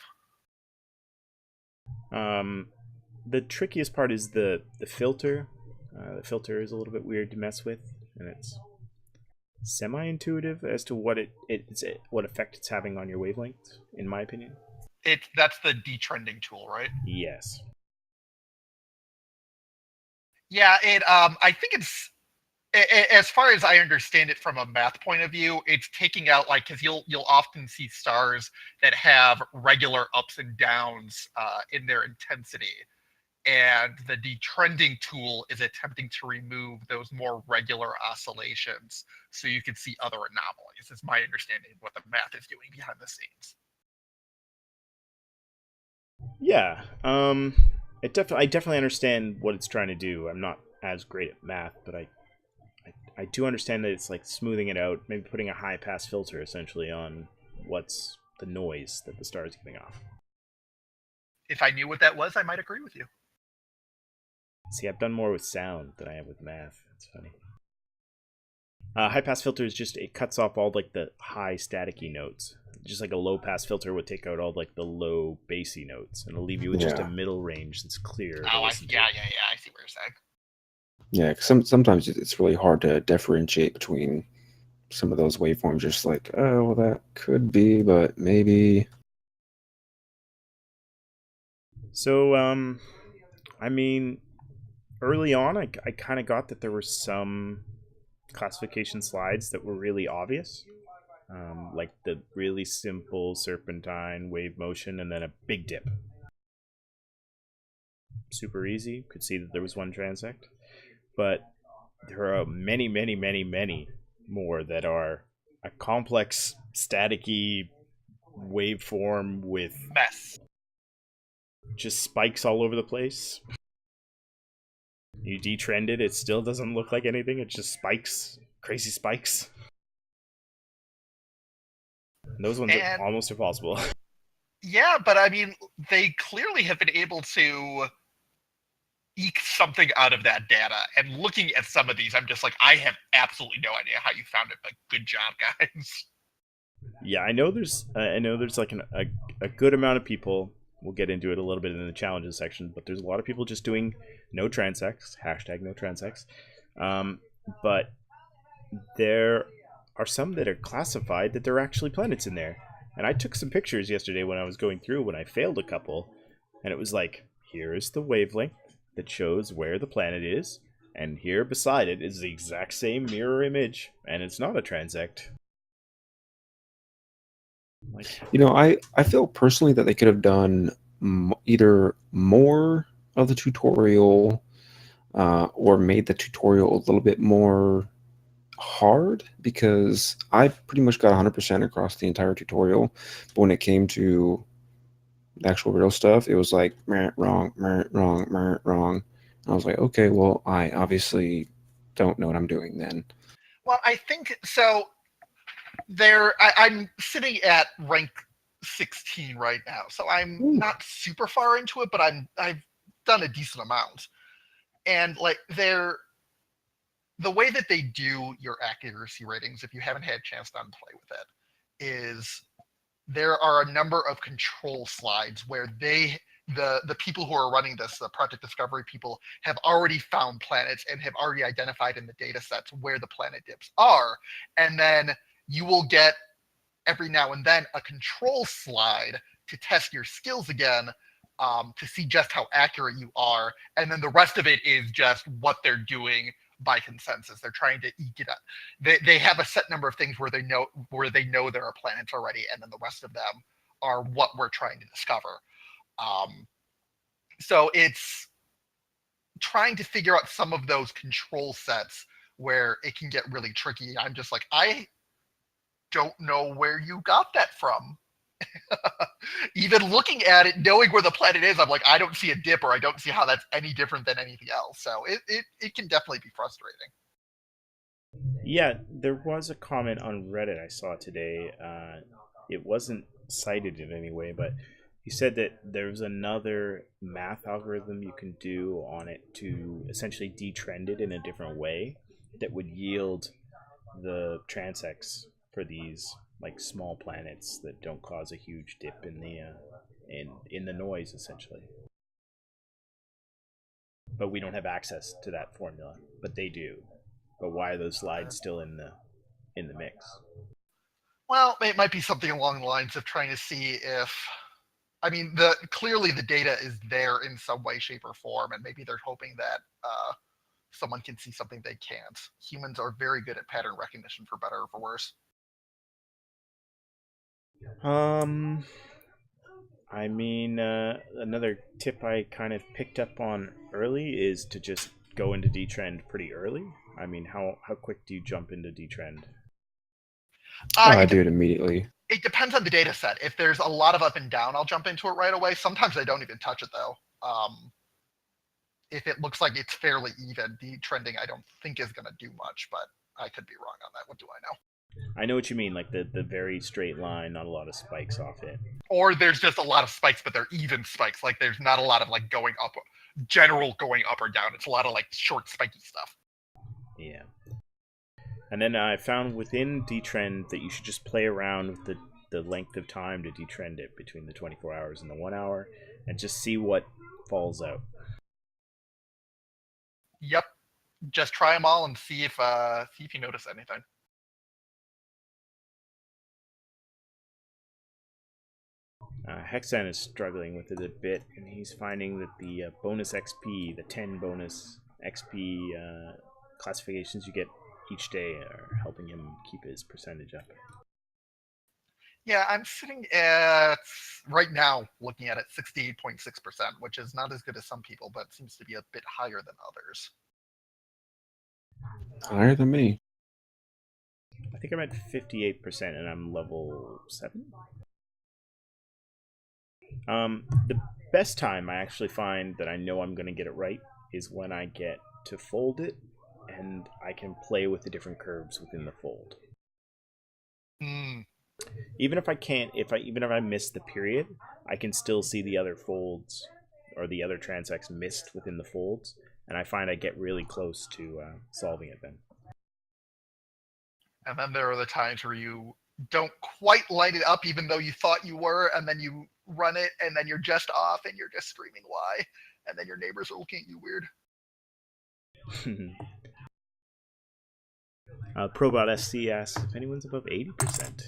The trickiest part is the filter. The filter is a little bit weird to mess with, and it's semi-intuitive as to what what effect it's having on your wavelength, in my opinion. That's the detrending tool, right? Yes. Yeah, I think it's, as far as I understand it from a math point of view, it's taking out, like, because you'll often see stars that have regular ups and downs in their intensity, and the detrending tool is attempting to remove those more regular oscillations so you can see other anomalies. Is my understanding of what the math is doing behind the scenes. Yeah, I definitely understand what it's trying to do. I'm not as great at math, but I do understand that it's like smoothing it out, maybe putting a high pass filter essentially on what's the noise that the star is giving off. If I knew what that was, I might agree with you. See, I've done more with sound than I have with math. It's funny. High pass filter is just, it cuts off all like the high staticky notes. Just like a low pass filter would take out all like the low bassy notes, and it'll leave you with just a middle range that's clear. Oh, I see what you're saying. Yeah, 'cause sometimes it's really hard to differentiate between some of those waveforms. Just like, oh, well, that could be, but maybe. So, I mean, early on, I kind of got that there were some classification slides that were really obvious, like the really simple serpentine wave motion and then a big dip. Super easy. Could see that there was one transect, but there are many, many, many, many more that are a complex staticky waveform with Mess. just spikes all over the place. You detrend it, it still doesn't look like anything. It's just spikes, crazy spikes. And those ones are almost impossible. Yeah, but I mean, they clearly have been able to eke something out of that data. And looking at some of these, I'm just like, I have absolutely no idea how you found it, but good job, guys. Yeah, I know there's like a good amount of people. We'll get into it a little bit in the challenges section, but there's a lot of people just doing no transects, hashtag no transects. But there are some that are classified that there are actually planets in there. And I took some pictures yesterday when I was going through when I failed a couple, and it was like, here is the wavelength that shows where the planet is, and here beside it is the exact same mirror image, and it's not a transect. I feel personally that they could have done either more of the tutorial or made the tutorial a little bit more hard, because I pretty much got 100% across the entire tutorial, but when it came to the actual real stuff, it was like wrong. And I was like, okay, well, I obviously don't know what I'm doing then. Well, I think so. I'm sitting at rank 16 right now, so I'm not super far into it, but I've done a decent amount. And like the way that they do your accuracy ratings, if you haven't had a chance to play with it, is there are a number of control slides where the people who are running this, the Project Discovery people, have already found planets and have already identified in the data sets where the planet dips are. And then you will get every now and then a control slide to test your skills again, to see just how accurate you are. And then the rest of it is just what they're doing by consensus. They're trying to eke it up. They have a set number of things where they know there are planets already, and then the rest of them are what we're trying to discover. So it's trying to figure out some of those control sets where it can get really tricky. I'm just like, I don't know where you got that from. Even looking at it, knowing where the planet is, I'm like, I don't see a dip, or I don't see how that's any different than anything else. So it can definitely be frustrating. Yeah, there was a comment on Reddit I saw today. It wasn't cited in any way, but he said that there's another math algorithm you can do on it to essentially detrend it in a different way that would yield the transects for these like small planets that don't cause a huge dip in the noise, essentially. But we don't have access to that formula, but they do. But why are those slides still in the mix? Well, it might be something along the lines of trying to see if, I mean, clearly the data is there in some way, shape, or form, and maybe they're hoping that someone can see something they can't. Humans are very good at pattern recognition, for better or for worse. I mean, another tip I kind of picked up on early is to just go into detrend pretty early. I mean, how quick do you jump into detrend? I do it immediately. It depends on the data set. If there's a lot of up and down, I'll jump into it right away. Sometimes I don't even touch it, though. If it looks like it's fairly even, detrending I don't think is going to do much, but I could be wrong on that. What do I know? I know what you mean, like the very straight line, not a lot of spikes off it. Or there's just a lot of spikes, but they're even spikes. Like there's not a lot of like going up or down. It's a lot of like short spiky stuff. Yeah. And then I found within detrend that you should just play around with the length of time to detrend it between the 24 hours and the 1 hour, and just see what falls out. Yep. Just try them all and see if you notice anything. Hexan is struggling with it a bit, and he's finding that the bonus XP, the 10 bonus XP classifications you get each day are helping him keep his percentage up. Yeah, I'm sitting at, right now, looking at it, 68.6%, which is not as good as some people, but seems to be a bit higher than others. Higher than me. I think I'm at 58% and I'm level 7. The best time I actually find that I know I'm going to get it right is when I get to fold it and I can play with the different curves within the fold. Even if I can't, even if I miss the period, I can still see the other folds or the other transects missed within the folds, and I find I get really close to solving it then. And then there are the times where you don't quite light it up even though you thought you were, and then you run it and then you're just off and you're just screaming why, and then your neighbors are looking at you weird. Probot SC asks if anyone's above 80%.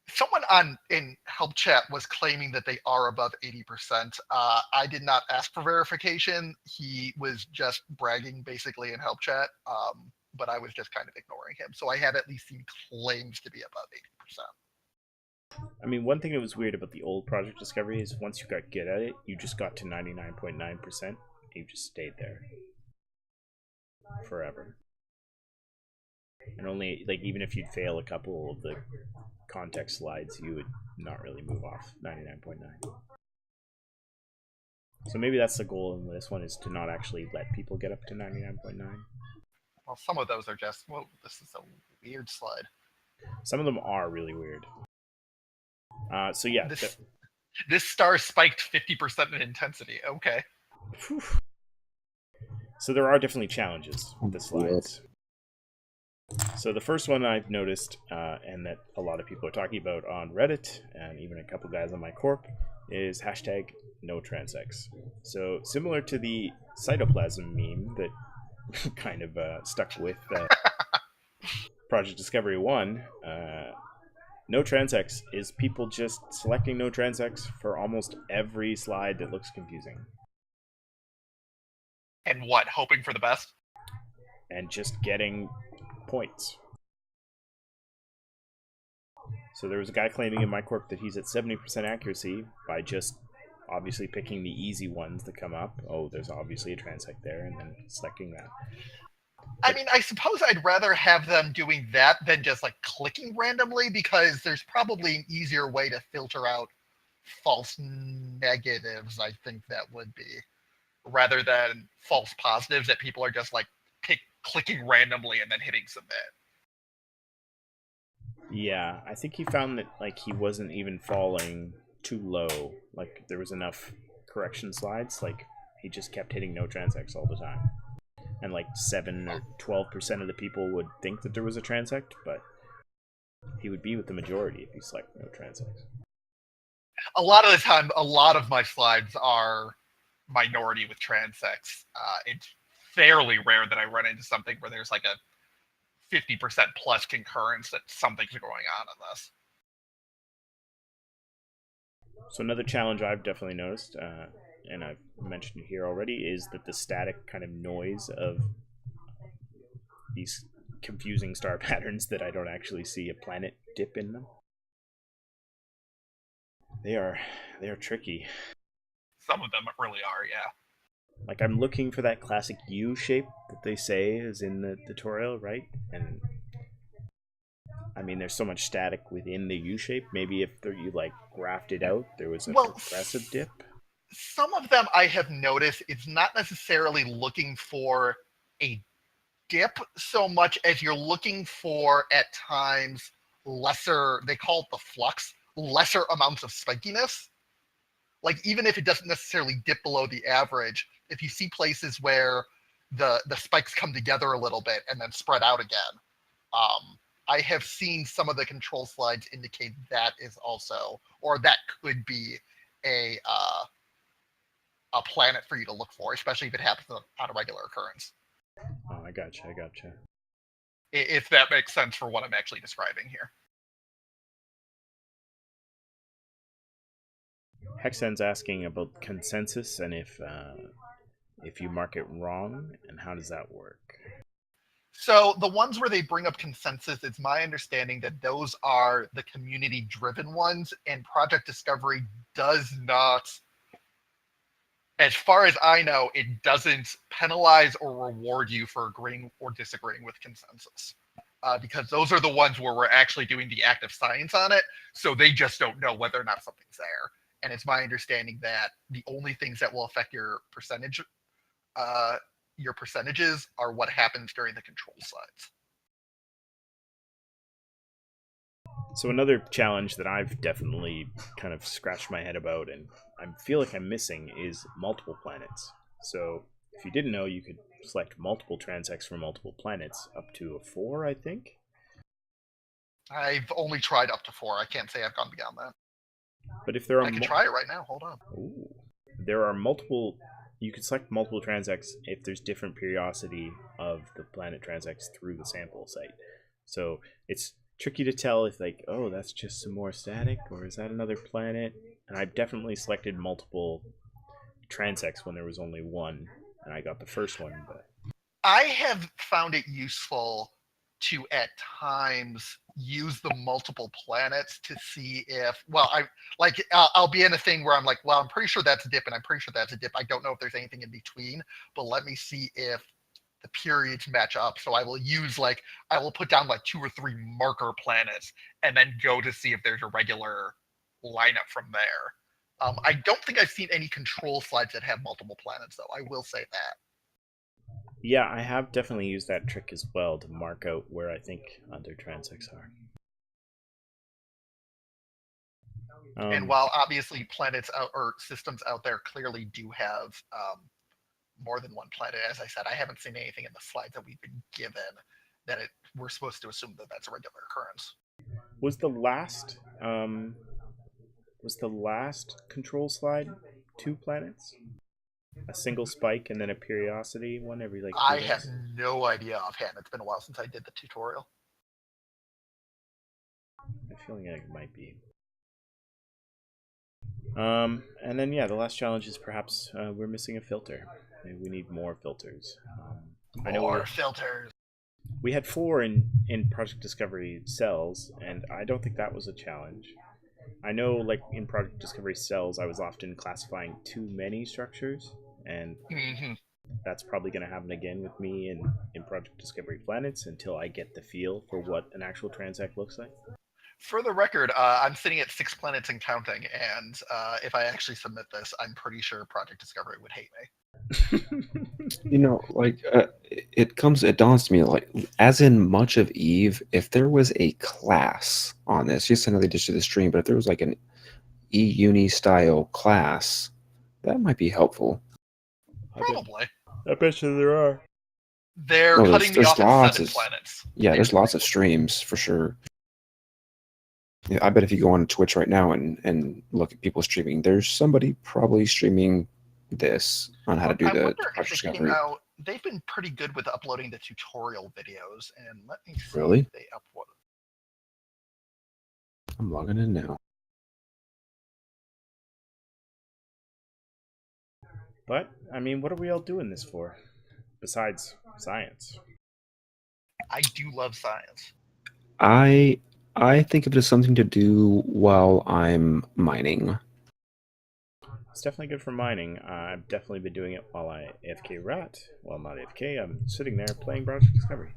Someone in help chat was claiming that they are above 80%. I did not ask for verification. He was just bragging basically in help chat, but I was just kind of ignoring him. So I have at least seen claims to be above 80%. I mean, one thing that was weird about the old Project Discovery is once you got good at it, you just got to 99.9%, and you just stayed there forever. And only, like, even if you'd fail a couple of the context slides, you would not really move off 99.9. So maybe that's the goal in this one, is to not actually let people get up to 99.9. Well, some of those are just, well, this is a weird slide. Some of them are really weird. So yeah. This star spiked 50% in intensity. Okay. Whew. So there are definitely challenges with the slides. So the first one I've noticed, and that a lot of people are talking about on Reddit, and even a couple guys on my corp, is hashtag no transects. So similar to the cytoplasm meme that kind of stuck with Project Discovery 1, no transects is people just selecting no transects for almost every slide that looks confusing. And what? Hoping for the best? And just getting points. So there was a guy claiming in my corp that he's at 70% accuracy by just obviously picking the easy ones that come up. Oh, there's obviously a transect there, and then selecting that. I mean, I suppose I'd rather have them doing that than just like clicking randomly, because there's probably an easier way to filter out false negatives, I think that would be, rather than false positives that people are just like clicking randomly and then hitting submit. Yeah, I think he found that like he wasn't even falling too low. Like there was enough correction slides. Like he just kept hitting no transects all the time. And like 7 or 12% of the people would think that there was a transect, but he would be with the majority if he selected no transects. A lot of the time, a lot of my slides are minority with transects. It's fairly rare that I run into something where there's like a 50% plus concurrence that something's going on in this. So another challenge I've definitely noticed, and I've mentioned it here already, is that the static kind of noise of these confusing star patterns that I don't actually see a planet dip in them. They are tricky. Some of them really are, yeah. Like I'm looking for that classic U shape that they say is in the tutorial, right? And I mean, there's so much static within the U shape. Maybe if you like graphed it out, there was a progressive dip. Some of them I have noticed it's not necessarily looking for a dip so much as you're looking for at times lesser, they call it the flux, lesser amounts of spikiness. Like even if it doesn't necessarily dip below the average, if you see places where the spikes come together a little bit and then spread out again. I have seen some of the control slides indicate that is also, or that could be a planet for you to look for, especially if it happens on a regular occurrence. Oh, I gotcha. If that makes sense for what I'm actually describing here. Hexen's asking about consensus and if you mark it wrong, and how does that work? So the ones where they bring up consensus, it's my understanding that those are the community-driven ones, and Project Discovery does not, as far as I know, it doesn't penalize or reward you for agreeing or disagreeing with consensus. Because those are the ones where we're actually doing the active science on it, so they just don't know whether or not something's there. And it's my understanding that the only things that will affect your percentages are what happens during the control slides. So another challenge that I've definitely kind of scratched my head about and I feel like I'm missing is multiple planets. So if you didn't know, you could select multiple transects for multiple planets, up to 4, I think. I've only tried up to 4. I can't say I've gone beyond that. But if there are I can try it right now. Hold on. Ooh. There are multiple. You can select multiple transects if there's different periodicity of the planet transects through the sample site. So it's tricky to tell if like, oh, that's just some more static, or is that another planet? And I've definitely selected multiple transects when there was only one, and I got the first one. But I have found it useful to at times use the multiple planets to see if, well, I'll be in a thing where I'm like, well, I'm pretty sure that's a dip and I'm pretty sure that's a dip. I don't know if there's anything in between, but let me see if the periods match up. So I will put down like 2 or 3 marker planets and then go to see if there's a regular lineup from there. I don't think I've seen any control slides that have multiple planets, though. I will say that. Yeah, I have definitely used that trick as well to mark out where I think other transects are. And while obviously planets or systems out there clearly do have more than one planet, as I said, I haven't seen anything in the slides that we've been given that we're supposed to assume that that's a regular occurrence. Was the last control slide 2 planets? A single spike and then a periodicity one every like 2 I days? have no idea offhand. It's been a while since I did the tutorial. I'm feeling like it might be. And then yeah, the last challenge is perhaps we're missing a filter. Maybe we need more filters. More filters. We had 4 in Project Discovery cells, and I don't think that was a challenge. I know, like in Project Discovery cells, I was often classifying too many structures, and that's probably going to happen again with me in Project Discovery Planets until I get the feel for what an actual transect looks like. For the record, I'm sitting at 6 planets and counting, and if I actually submit this, I'm pretty sure Project Discovery would hate me. You know, like it dawns to me, like as in Much of Eve, if there was a class on this, just another dish to the stream, but if there was like an E-Uni style class, that might be helpful. Probably. I bet you there are. They're cutting me off at 7 planets. Yeah, there's lots of streams for sure. Yeah, I bet if you go on Twitch right now and look at people streaming, there's somebody probably streaming this on how to do the Project Discovery. They've been pretty good with uploading the tutorial videos, and let me see Really? if they upload. I'm logging in now. But, I mean, what are we all doing this for? Besides science. I do love science. I think of it as something to do while I'm mining. It's definitely good for mining. I've definitely been doing it while I AFK rat. Well, not AFK. I'm sitting there playing Project Discovery.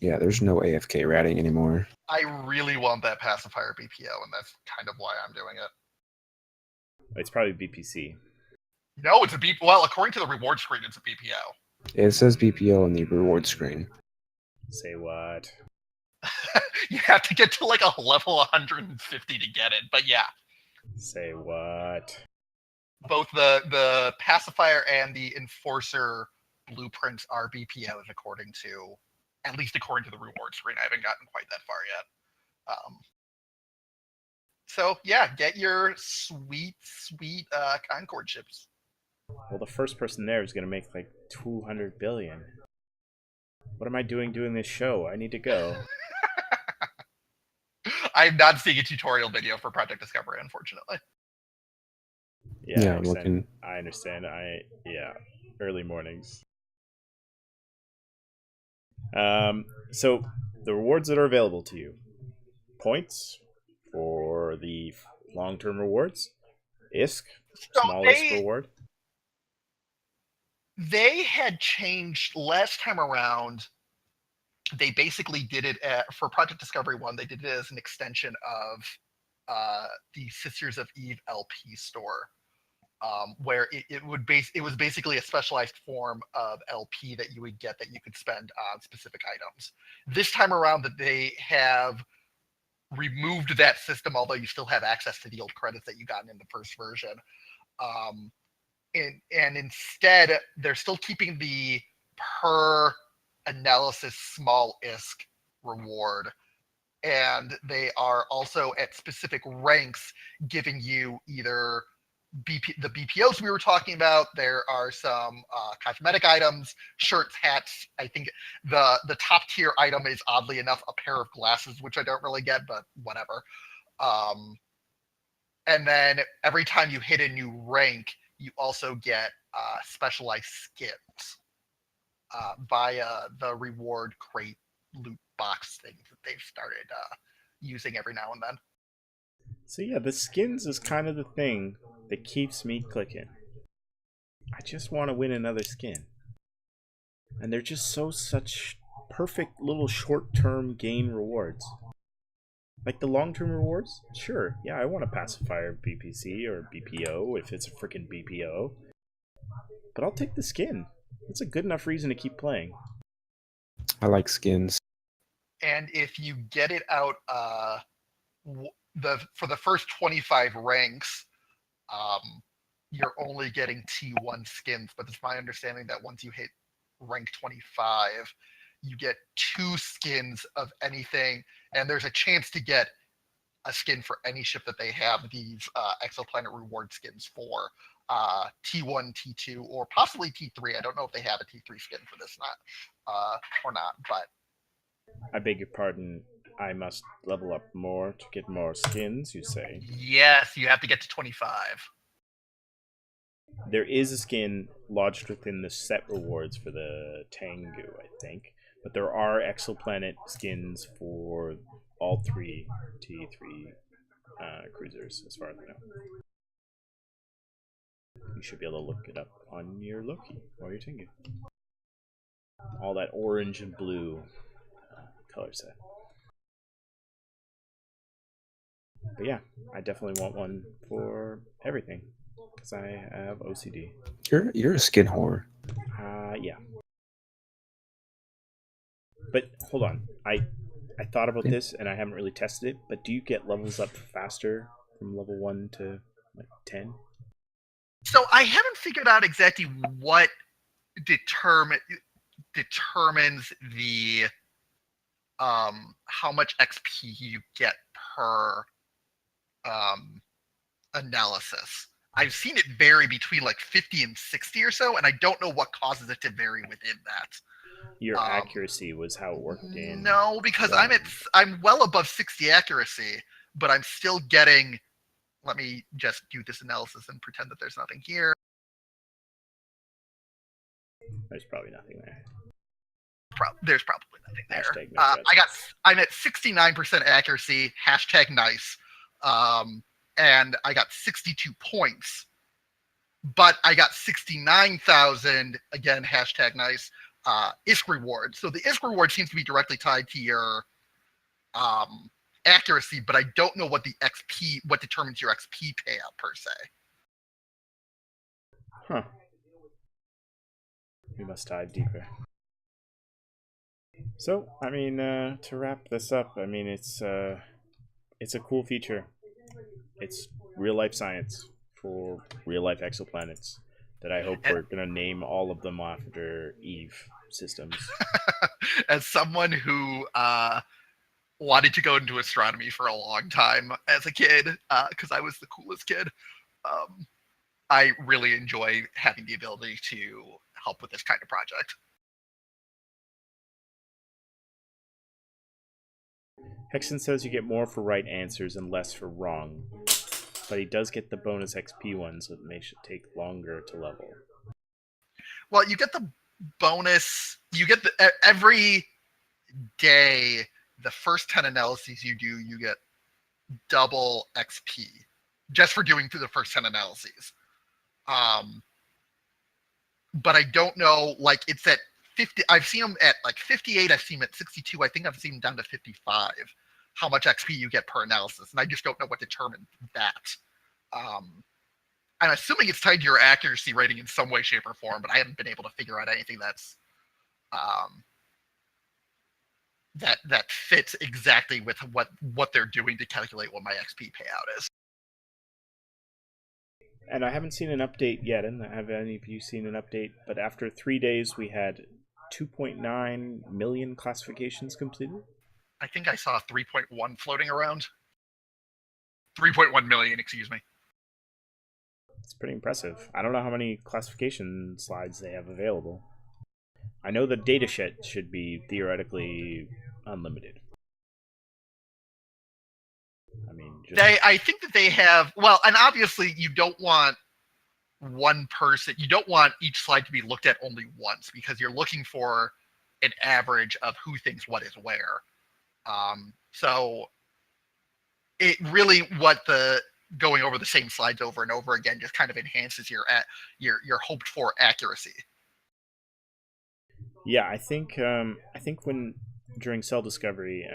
Yeah, there's no AFK ratting anymore. I really want that pacifier BPO, and that's kind of why I'm doing it. It's probably BPC. No, it's a BPO. Well, according to the reward screen, it's a BPO. It says BPO on the reward screen. Say what? You have to get to like a level 150 to get it, but yeah. Say what? Both the pacifier and the enforcer blueprints are BPOs at least according to the reward screen. I haven't gotten quite that far yet. So yeah, get your sweet Concord ships. Well, the first person there is going to make like 200 billion. What am I doing this show? I need to go. I'm not seeing a tutorial video for Project Discovery, unfortunately. Yeah, I'm I understand. Early mornings. So the rewards that are available to you: points for the long-term rewards, ISK, smallest reward. They had changed last time around. They basically did it for Project Discovery 1. They did it as an extension of the Sisters of Eve LP store, where it was basically a specialized form of LP that you would get that you could spend on specific items. This time around, that they have removed that system, although you still have access to the old credits that you got in the first version. And instead, they're still keeping the per analysis small ISK reward, and they are also at specific ranks giving you either the BPOs we were talking about. There are some cosmetic items, shirts, hats. I think the top tier item is, oddly enough, a pair of glasses, which I don't really get, but whatever. And then every time you hit a new rank, you also get specialized skins via the reward crate loot box things that they've started using every now and then. So yeah, the skins is kind of the thing that keeps me clicking. I just want to win another skin. And they're just such perfect little short-term gain rewards. Like the long-term rewards? Sure, yeah, I want a pacifier BPC or BPO if it's a freaking BPO. But I'll take the skin. It's a good enough reason to keep playing. I like skins. And if you get it out for the first 25 ranks, you're only getting T1 skins, but it's my understanding that once you hit rank 25, you get 2 skins of anything, and there's a chance to get a skin for any ship that they have these exoplanet reward skins for. T1, T2, or possibly T3. I don't know if they have a T3 skin for this or not, but I beg your pardon, I must level up more to get more skins, you say? Yes, you have to get to 25. There is a skin lodged within the set rewards for the Tengu, I think. But there are exoplanet skins for all 3 T3 cruisers, as far as I know. You should be able to look it up on your Loki or your Tengu. All that orange and blue color set. But yeah, I definitely want one for everything because I have OCD. You're a skin whore. Yeah. But hold on, I thought about this and I haven't really tested it. But do you get levels up faster from level 1 to like 10? So I haven't figured out exactly what determines the how much XP you get per analysis. I've seen it vary between like 50 and 60 or so, and I don't know what causes it to vary within that. Your accuracy was how it worked in. No, because I'm well above 60 accuracy, but I'm still getting. Let me just do this analysis and pretend that there's nothing here. There's probably nothing there. There's probably nothing there. No I'm at 69% accuracy. #nice. And I got 62 points, but I got 69,000 again. #nice. ISK reward. So the ISK reward seems to be directly tied to your accuracy, but I don't know what determines your XP payout per se. Huh. We must dive deeper. So, I mean, to wrap this up, I mean, it's a cool feature. It's real life science for real life exoplanets. that I hope we're going to name all of them after Eve systems. As someone who wanted to go into astronomy for a long time as a kid, because I was the coolest kid, I really enjoy having the ability to help with this kind of project. Hexen says you get more for right answers and less for wrong, but he does get the bonus XP ones, so it may take longer to level. Well, you get the bonus. You get every day. The first 10 analyses you do, you get double XP just for doing through the first 10 analyses. But I don't know. Like, it's at 50. I've seen them at like 58. I've seen them at 62. I think I've seen them down to 55. How much XP you get per analysis, and I just don't know what determined that. I'm assuming it's tied to your accuracy rating in some way, shape, or form, but I haven't been able to figure out anything that's that fits exactly with what they're doing to calculate what my XP payout is. And I haven't seen an update yet, and have any of you seen an update? But after 3 days, we had 2.9 million classifications completed. I think I saw 3.1 floating around. 3.1 million, excuse me. It's pretty impressive. I don't know how many classification slides they have available. I know the datashet should be theoretically unlimited. I mean, I think that they have, well, and obviously you don't want one person, you don't want each slide to be looked at only once, because you're looking for an average of who thinks what is where. So it really, going over the same slides over and over again just kind of enhances your hoped for accuracy. Yeah, I think when during cell discovery,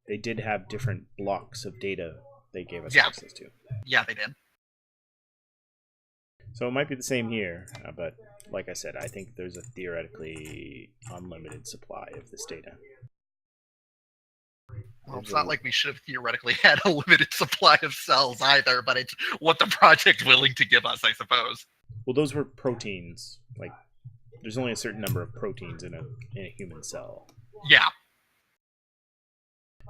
they did have different blocks of data they gave us access to. Yeah, they did. So it might be the same here, but like I said, I think there's a theoretically unlimited supply of this data. Well, it's not like we should have theoretically had a limited supply of cells either, but it's what the project's willing to give us, I suppose. Well, those were proteins. Like, there's only a certain number of proteins in a human cell. Yeah.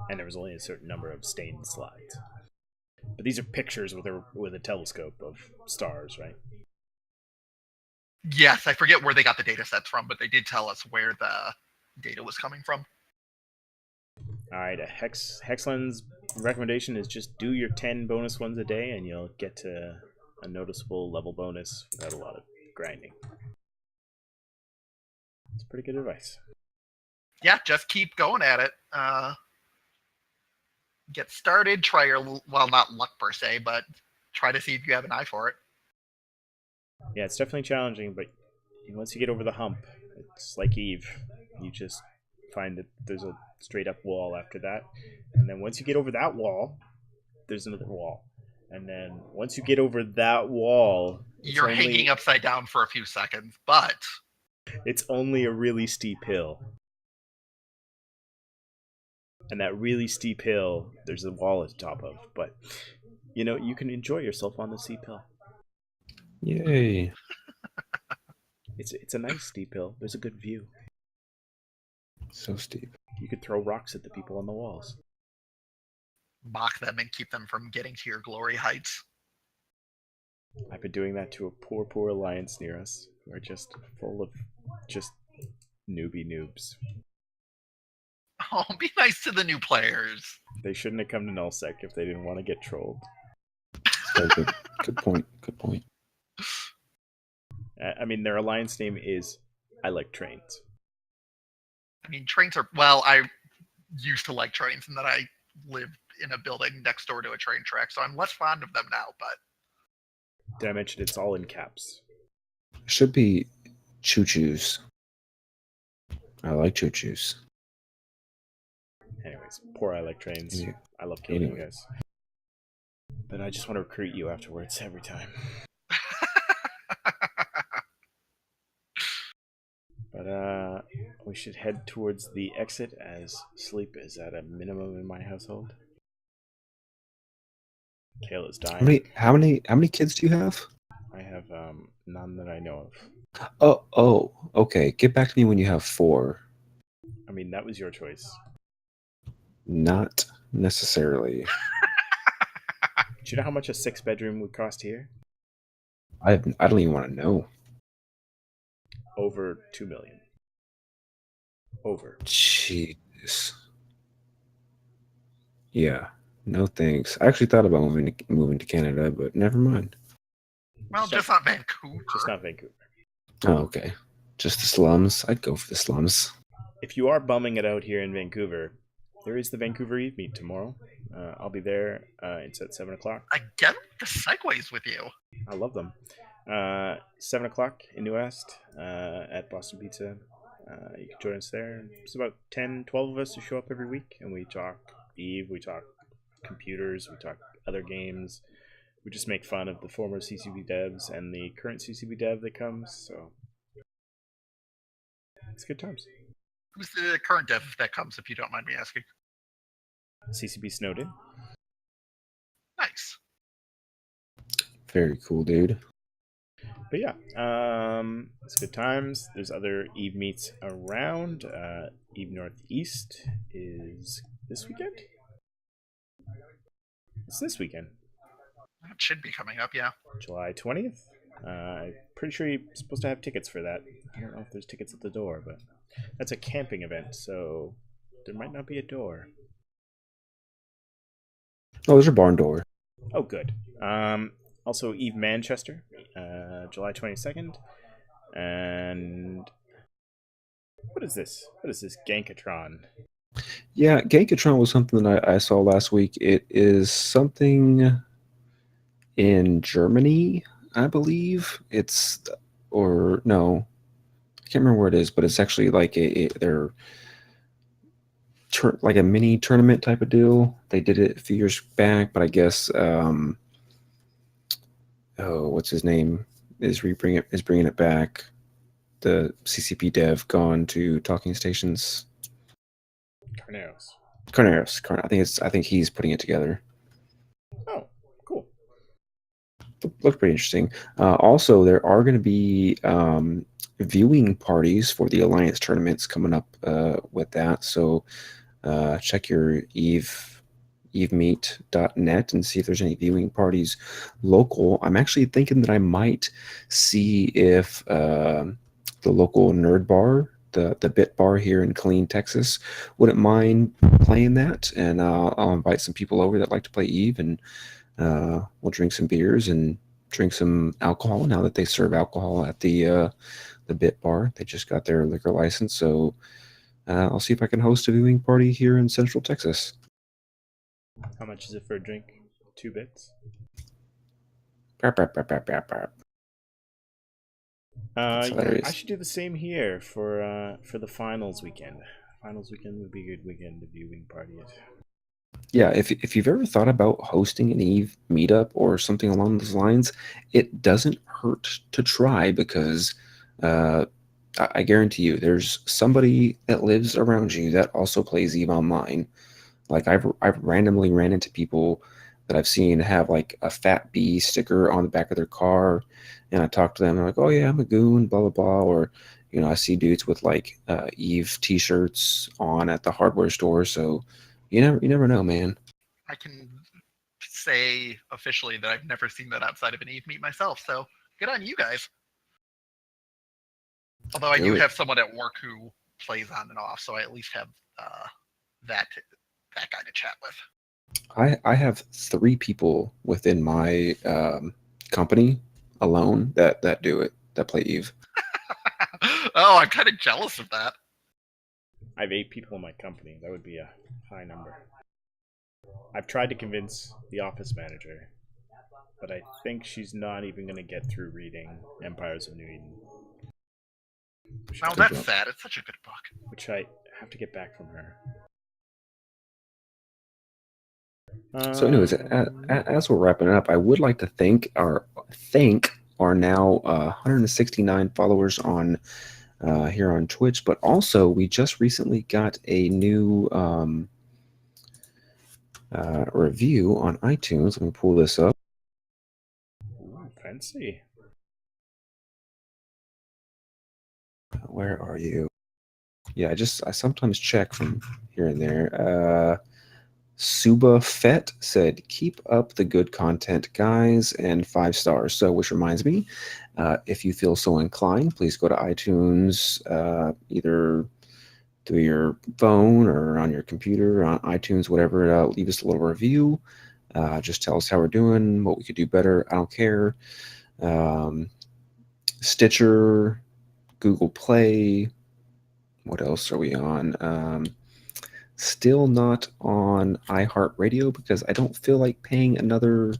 And there was only a certain number of stained slides. But these are pictures with a telescope of stars, right? Yes, I forget where they got the data sets from, but they did tell us where the data was coming from. Alright, Hexlen's recommendation is just do your 10 bonus ones a day and you'll get to a noticeable level bonus without a lot of grinding. It's pretty good advice. Yeah, just keep going at it. Get started, try your, well, not luck per se, but try to see if you have an eye for it. Yeah, it's definitely challenging, but once you get over the hump, it's like Eve. You just find that there's a straight up wall after that. And then once you get over that wall, there's another wall. And then once you get over that wall, you're hanging upside down for a few seconds, but it's only a really steep hill. And that really steep hill, there's a wall at the top of. But, you can enjoy yourself on the steep hill. Yay. It's a nice steep hill. There's a good view. So steep. You could throw rocks at the people on the walls. Mock them and keep them from getting to your glory heights. I've been doing that to a poor alliance near us, who are just full of just newbie noobs. Oh, be nice to the new players. They shouldn't have come to Nullsec if they didn't want to get trolled. Good point. Good point. I mean, their alliance name is I Like Trains. I mean, trains are, well, I used to like trains, and then I lived in a building next door to a train track, so I'm less fond of them now, but... Did I mention it's all in caps? Should be choo-choos. I like choo-choos. Anyways, poor I Like Trains. Yeah. I love killing you guys. But I just want to recruit you afterwards every time. But we should head towards the exit, as sleep is at a minimum in my household. Kayla's dying. How many kids do you have? I none that I know of. Oh, okay. Get back to me when you have 4. I mean, that was your choice. Not necessarily. Do you know how much a 6-bedroom would cost here? I don't even want to know. Over 2 million. Over. Jeez. Yeah. No thanks. I actually thought about moving to Canada, but never mind. Well, just not Vancouver. Just not Vancouver. Oh, okay. Just the slums. I'd go for the slums. If you are bumming it out here in Vancouver, there is the Vancouver Eve Meet tomorrow. I'll be there. It's at 7 o'clock. I get the segues with you. I love them. 7 o'clock in New West at Boston Pizza. You can join us there. It's about 10, 12 of us who show up every week, and we talk Eve, we talk computers, we talk other games. We just make fun of the former CCP devs and the current CCP dev that comes, so it's good times. Who's the current dev that comes, if you don't mind me asking? CCP Snowden. Nice. Very cool, dude. But yeah, it's good times. There's other Eve meets around. Eve Northeast is this weekend? It's this weekend. That should be coming up, yeah. July 20th. I'm pretty sure you're supposed to have tickets for that. I don't know if there's tickets at the door, but that's a camping event, so there might not be a door. Oh, there's a barn door. Oh, good. Also, Eve Manchester, July 22nd. And what is this? What is this? Gankatron. Yeah, Gankatron was something that I saw last week. It is something in Germany, I believe. Or no, I can't remember where it is, but it's actually like they're like a mini tournament type of deal. They did it a few years back, but I guess what's his name is bringing it back. The CCP dev gone to Talking Stations. Carneros. I think he's putting it together. Oh, cool. Looks pretty interesting. Also, there are going to be viewing parties for the Alliance tournaments coming up with that. So check your evemeet.net and see if there's any viewing parties local. I'm actually thinking that I might see if the local nerd bar, the Bit Bar here in Killeen, Texas, wouldn't mind playing that, and I'll invite some people over that like to play Eve, and we'll drink some beers and drink some alcohol now that they serve alcohol at the Bit Bar. They just got their liquor license, so I'll see if I can host a viewing party here in Central Texas. How much is it for a drink? 2 bits? Yeah, I should do the same here for the finals weekend. Finals weekend would be a good weekend to viewing party it. Yeah, if you've ever thought about hosting an Eve meetup or something along those lines, it doesn't hurt to try, because I guarantee you there's somebody that lives around you that also plays Eve Online. Like I've randomly ran into people that I've seen have like a Fat Bee sticker on the back of their car, and I talk to them, they're like, oh yeah, I'm a goon, blah blah blah. Or I see dudes with like Eve t-shirts on at the hardware store. So you never know, man. I can say officially that I've never seen that outside of an Eve meet myself, so good on you guys. Although I do have someone at work who plays on and off, so I at least have that guy to chat with. I have 3 people within my company alone that do it, that play Eve. Oh, I'm kind of jealous of that. I have 8 people in my company. That would be a high number. I've tried to convince the office manager, but I think she's not even going to get through reading Empires of New Eden. Oh, that's sad. It's such a good book. Which I have to get back from her. So anyways, as we're wrapping it up, I would like to thank our now 169 followers on here on Twitch, but also we just recently got a new review on iTunes. Let me pull this up. Ooh, fancy. Where are you? Yeah, I sometimes check from here and there. Suba Fett said, "Keep up the good content, guys," and 5 stars. So, which reminds me, if you feel so inclined, please go to iTunes, either through your phone or on your computer, on iTunes, whatever. Leave us a little review. Just tell us how we're doing, what we could do better. I don't care. Stitcher, Google Play. What else are we on? Still not on iHeartRadio because I don't feel like paying another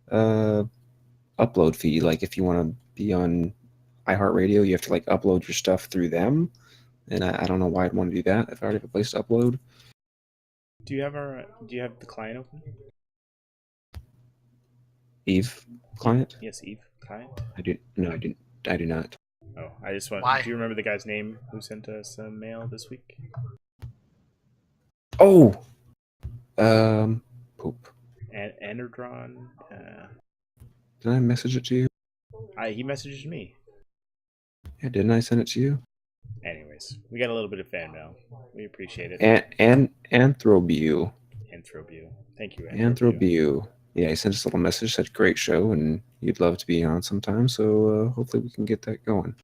upload fee. Like if you want to be on iHeartRadio, you have to like upload your stuff through them, and I don't know why I'd want to do that if I already have a place to upload. Do you have the client open? Eve client? Yes, Eve client. I do. No, I do not. Oh, I just want. Why? Do you remember the guy's name who sent us a mail this week? Oh, poop. Anerdron. Did I message it to you? He messaged me. Yeah, didn't I send it to you? Anyways, we got a little bit of fan mail. We appreciate it. And Anthrobu. Anthrobu. Thank you, Anthrobu. Yeah, he sent us a little message. Said great show, and you'd love to be on sometime. So hopefully we can get that going.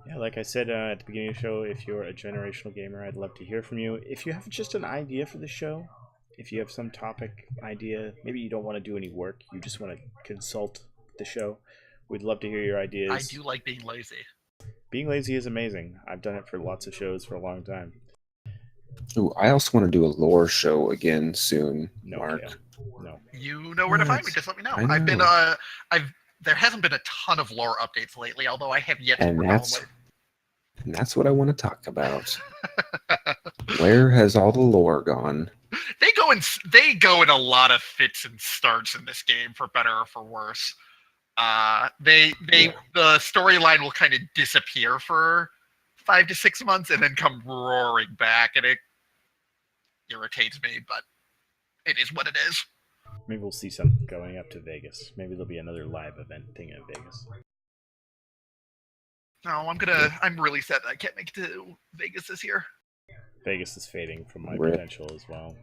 Yeah, like I said at the beginning of the show, if you're a generational gamer, I'd love to hear from you. If you have just an idea for the show, if you have some topic idea, maybe you don't want to do any work, you just want to consult the show, we'd love to hear your ideas. I do like being lazy. Being lazy is amazing. I've done it for lots of shows for a long time. Ooh, I also want to do a lore show again soon, No, Mark. Kale. No. You know where to find me. Just let me know. I know. I've been there hasn't been a ton of lore updates lately, although I have yet to And work that's what I want to talk about. Where has all the lore gone? They go in a lot of fits and starts in this game, for better or for worse. The storyline will kind of disappear for 5 to 6 months and then come roaring back, and it irritates me, but it is what it is. Maybe we'll see something going up to Vegas. Maybe there'll be another live event thing in Vegas. No, I'm really sad that I can't make it to Vegas this year. Vegas is fading from my Rip. potential as well.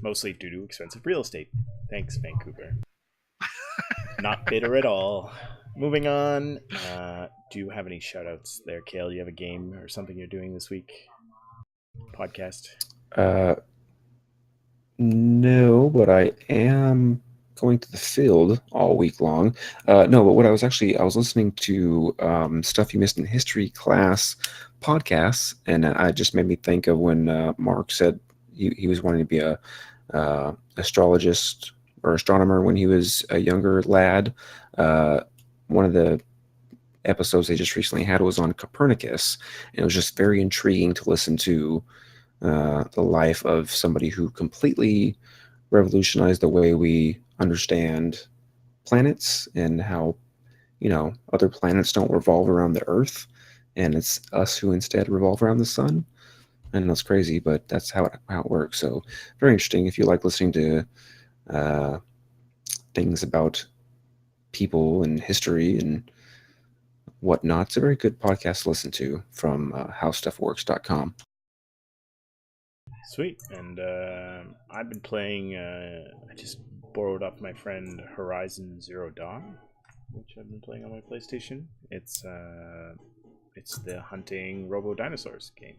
Mostly due to expensive real estate. Thanks, Vancouver. Not bitter at all. Moving on. Do you have any shout-outs there, Kale? Do you have a game or something you're doing this week? Podcast? No, but I am going to the field all week long. No, but what I was listening to Stuff You Missed in History class podcasts, and it just made me think of when Mark said he was wanting to be a astrologist or astronomer when he was a younger lad. One of the episodes they just recently had was on Copernicus, and it was just very intriguing to listen to the life of somebody who completely revolutionized the way we understand planets and how, other planets don't revolve around the Earth, and it's us who instead revolve around the sun. And that's crazy, but that's how it works. So very interesting. If you like listening to things about people and history and whatnot, it's a very good podcast to listen to from howstuffworks.com. Sweet. And I've been playing, I just borrowed off my friend Horizon Zero Dawn, which I've been playing on my PlayStation. It's the hunting robo dinosaurs game.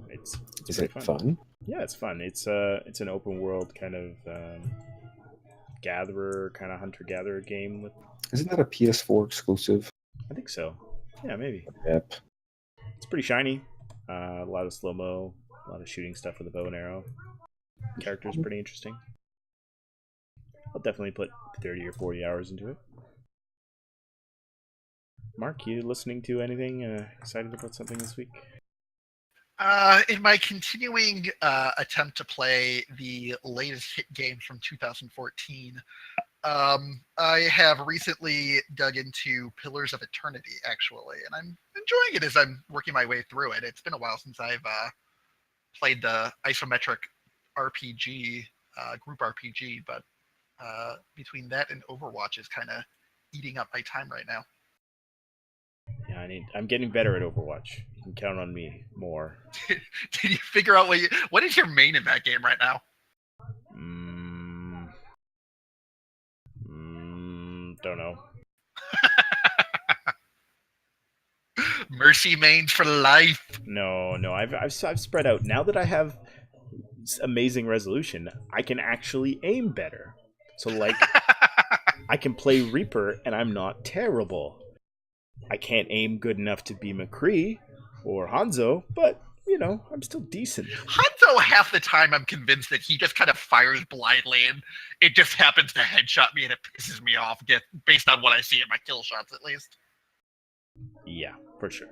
It's Is it fun? Yeah, it's fun. It's an open world kind of hunter gatherer game with. Isn't that a PS4 exclusive? I think so. Yeah, maybe. Yep. It's pretty shiny. A lot of slow mo, a lot of shooting stuff with a bow and arrow. Character's pretty interesting. I'll definitely put 30 or 40 hours into it. Mark, you listening to anything? Excited about something this week? In my continuing attempt to play the latest hit games from 2014, I have recently dug into Pillars of Eternity, actually, and I'm enjoying it as I'm working my way through it. It's been a while since I've played the isometric RPG, group RPG, but between that and Overwatch is kind of eating up my time right now. I'm getting better at Overwatch. You can count on me more. Did you figure out what is your main in that game right now? Don't know. Mercy mains for life. No. I've spread out. Now that I have amazing resolution, I can actually aim better. So like, I can play Reaper, and I'm not terrible. I can't aim good enough to be McCree or Hanzo, but I'm still decent. Hanzo, half the time I'm convinced that he just kind of fires blindly, and it just happens to headshot me, and it pisses me off. Based on what I see in my kill shots, at least. Yeah, for sure.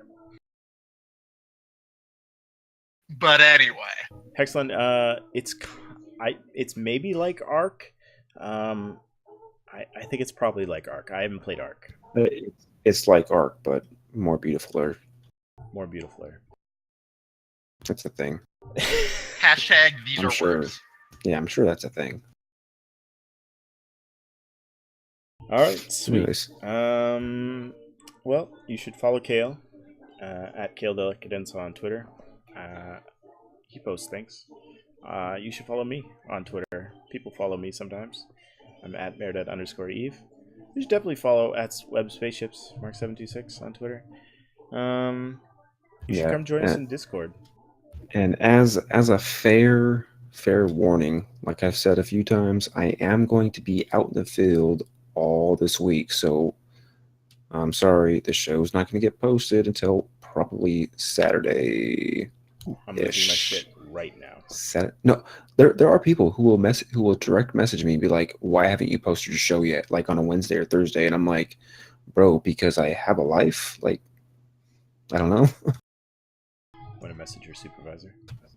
But anyway, Hexland, it's maybe like Ark. I think it's probably like Ark. I haven't played Ark. It's like Ark, but more beautifuler. More beautifuler. That's a thing. Hashtag these are sure. words. Yeah, I'm sure that's a thing. All right, sweet. Anyways. Well, you should follow Kale at Kale Decadence on Twitter. He posts things. You should follow me on Twitter. People follow me sometimes. I'm at Meredith_Eve. You should definitely follow at Web Spaceships Mark726 on Twitter. You should come join us in Discord. And as a fair warning, like I've said a few times, I am going to be out in the field all this week. So I'm sorry, the show's not going to get posted until probably Saturday. I'm losing my shit right now. No, there are people who will direct message me and be like, "Why haven't you posted your show yet?" Like on a Wednesday or Thursday, and I'm like, "Bro, because I have a life." Like, I don't know. Want to message your supervisor?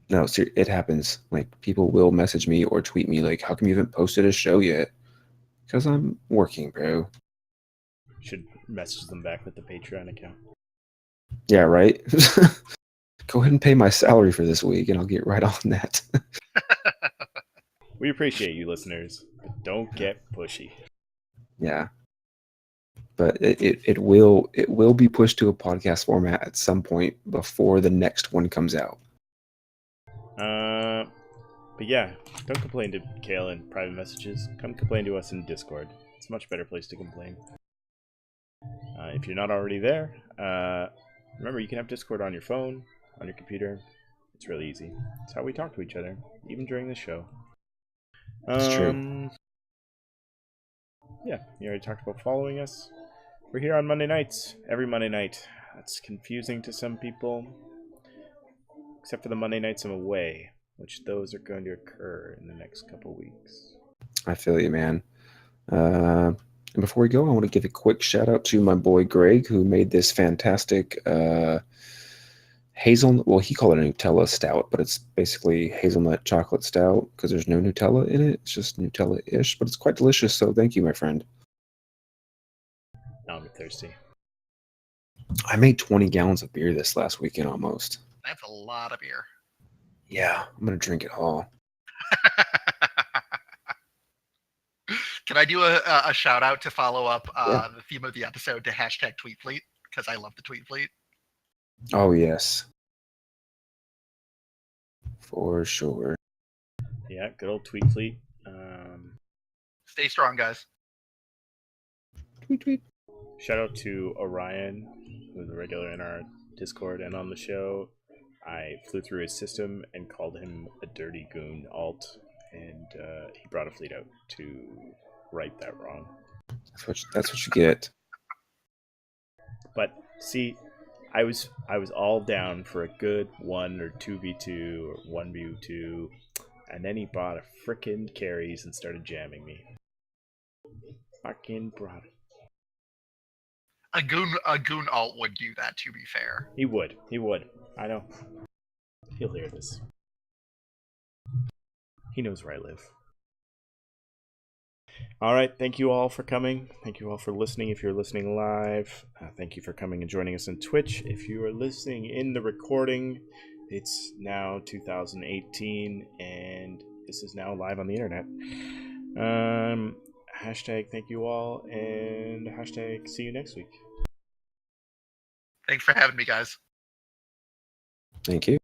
No, it happens. Like people will message me or tweet me like, "How come you haven't posted a show yet?" Because I'm working, bro. Should message them back with the Patreon account. Yeah, right. Go ahead and pay my salary for this week, and I'll get right on that. We appreciate you, listeners, but don't get pushy. Yeah, but it will be pushed to a podcast format at some point before the next one comes out. But yeah, don't complain to Kale in private messages. Come complain to us in Discord. It's a much better place to complain. If you're not already there, remember you can have Discord on your phone, on your computer. It's really easy. It's how we talk to each other, even during the show. It's true. Yeah, you already talked about following us. We're here on Monday nights, every Monday night. That's confusing to some people, except for the Monday nights I'm away, which those are going to occur in the next couple weeks. I feel you, man. And before we go, I want to give a quick shout out to my boy Greg, who made this fantastic hazelnut. Well, he called it a Nutella stout, but it's basically hazelnut chocolate stout because there's no Nutella in it. It's just Nutella-ish, but it's quite delicious. So thank you, my friend. Now I'm thirsty. I made 20 gallons of beer this last weekend almost. That's a lot of beer. Yeah, I'm gonna drink it all. Can I do a shout out to follow up the theme of the episode to hashtag TweetFleet? Because I love the TweetFleet. Oh, yes. For sure. Yeah, good old TweetFleet. Stay strong, guys. Tweet. Shout out to Orion, who's a regular in our Discord and on the show. I flew through his system and called him a dirty goon alt, and he brought a fleet out to right that wrong. That's what you get. But see, I was all down for a good 1 or 2v2 or 1v2, and then he brought a frickin' carries and started jamming me. Fucking brought it. A goon alt would do that, to be fair. He would. I know. He'll hear this. He knows where I live. All right. Thank you all for coming. Thank you all for listening if you're listening live. Thank you for coming and joining us on Twitch. If you are listening in the recording, it's now 2018, and this is now live on the internet. Hashtag thank you all, and hashtag see you next week. Thanks for having me, guys. Thank you.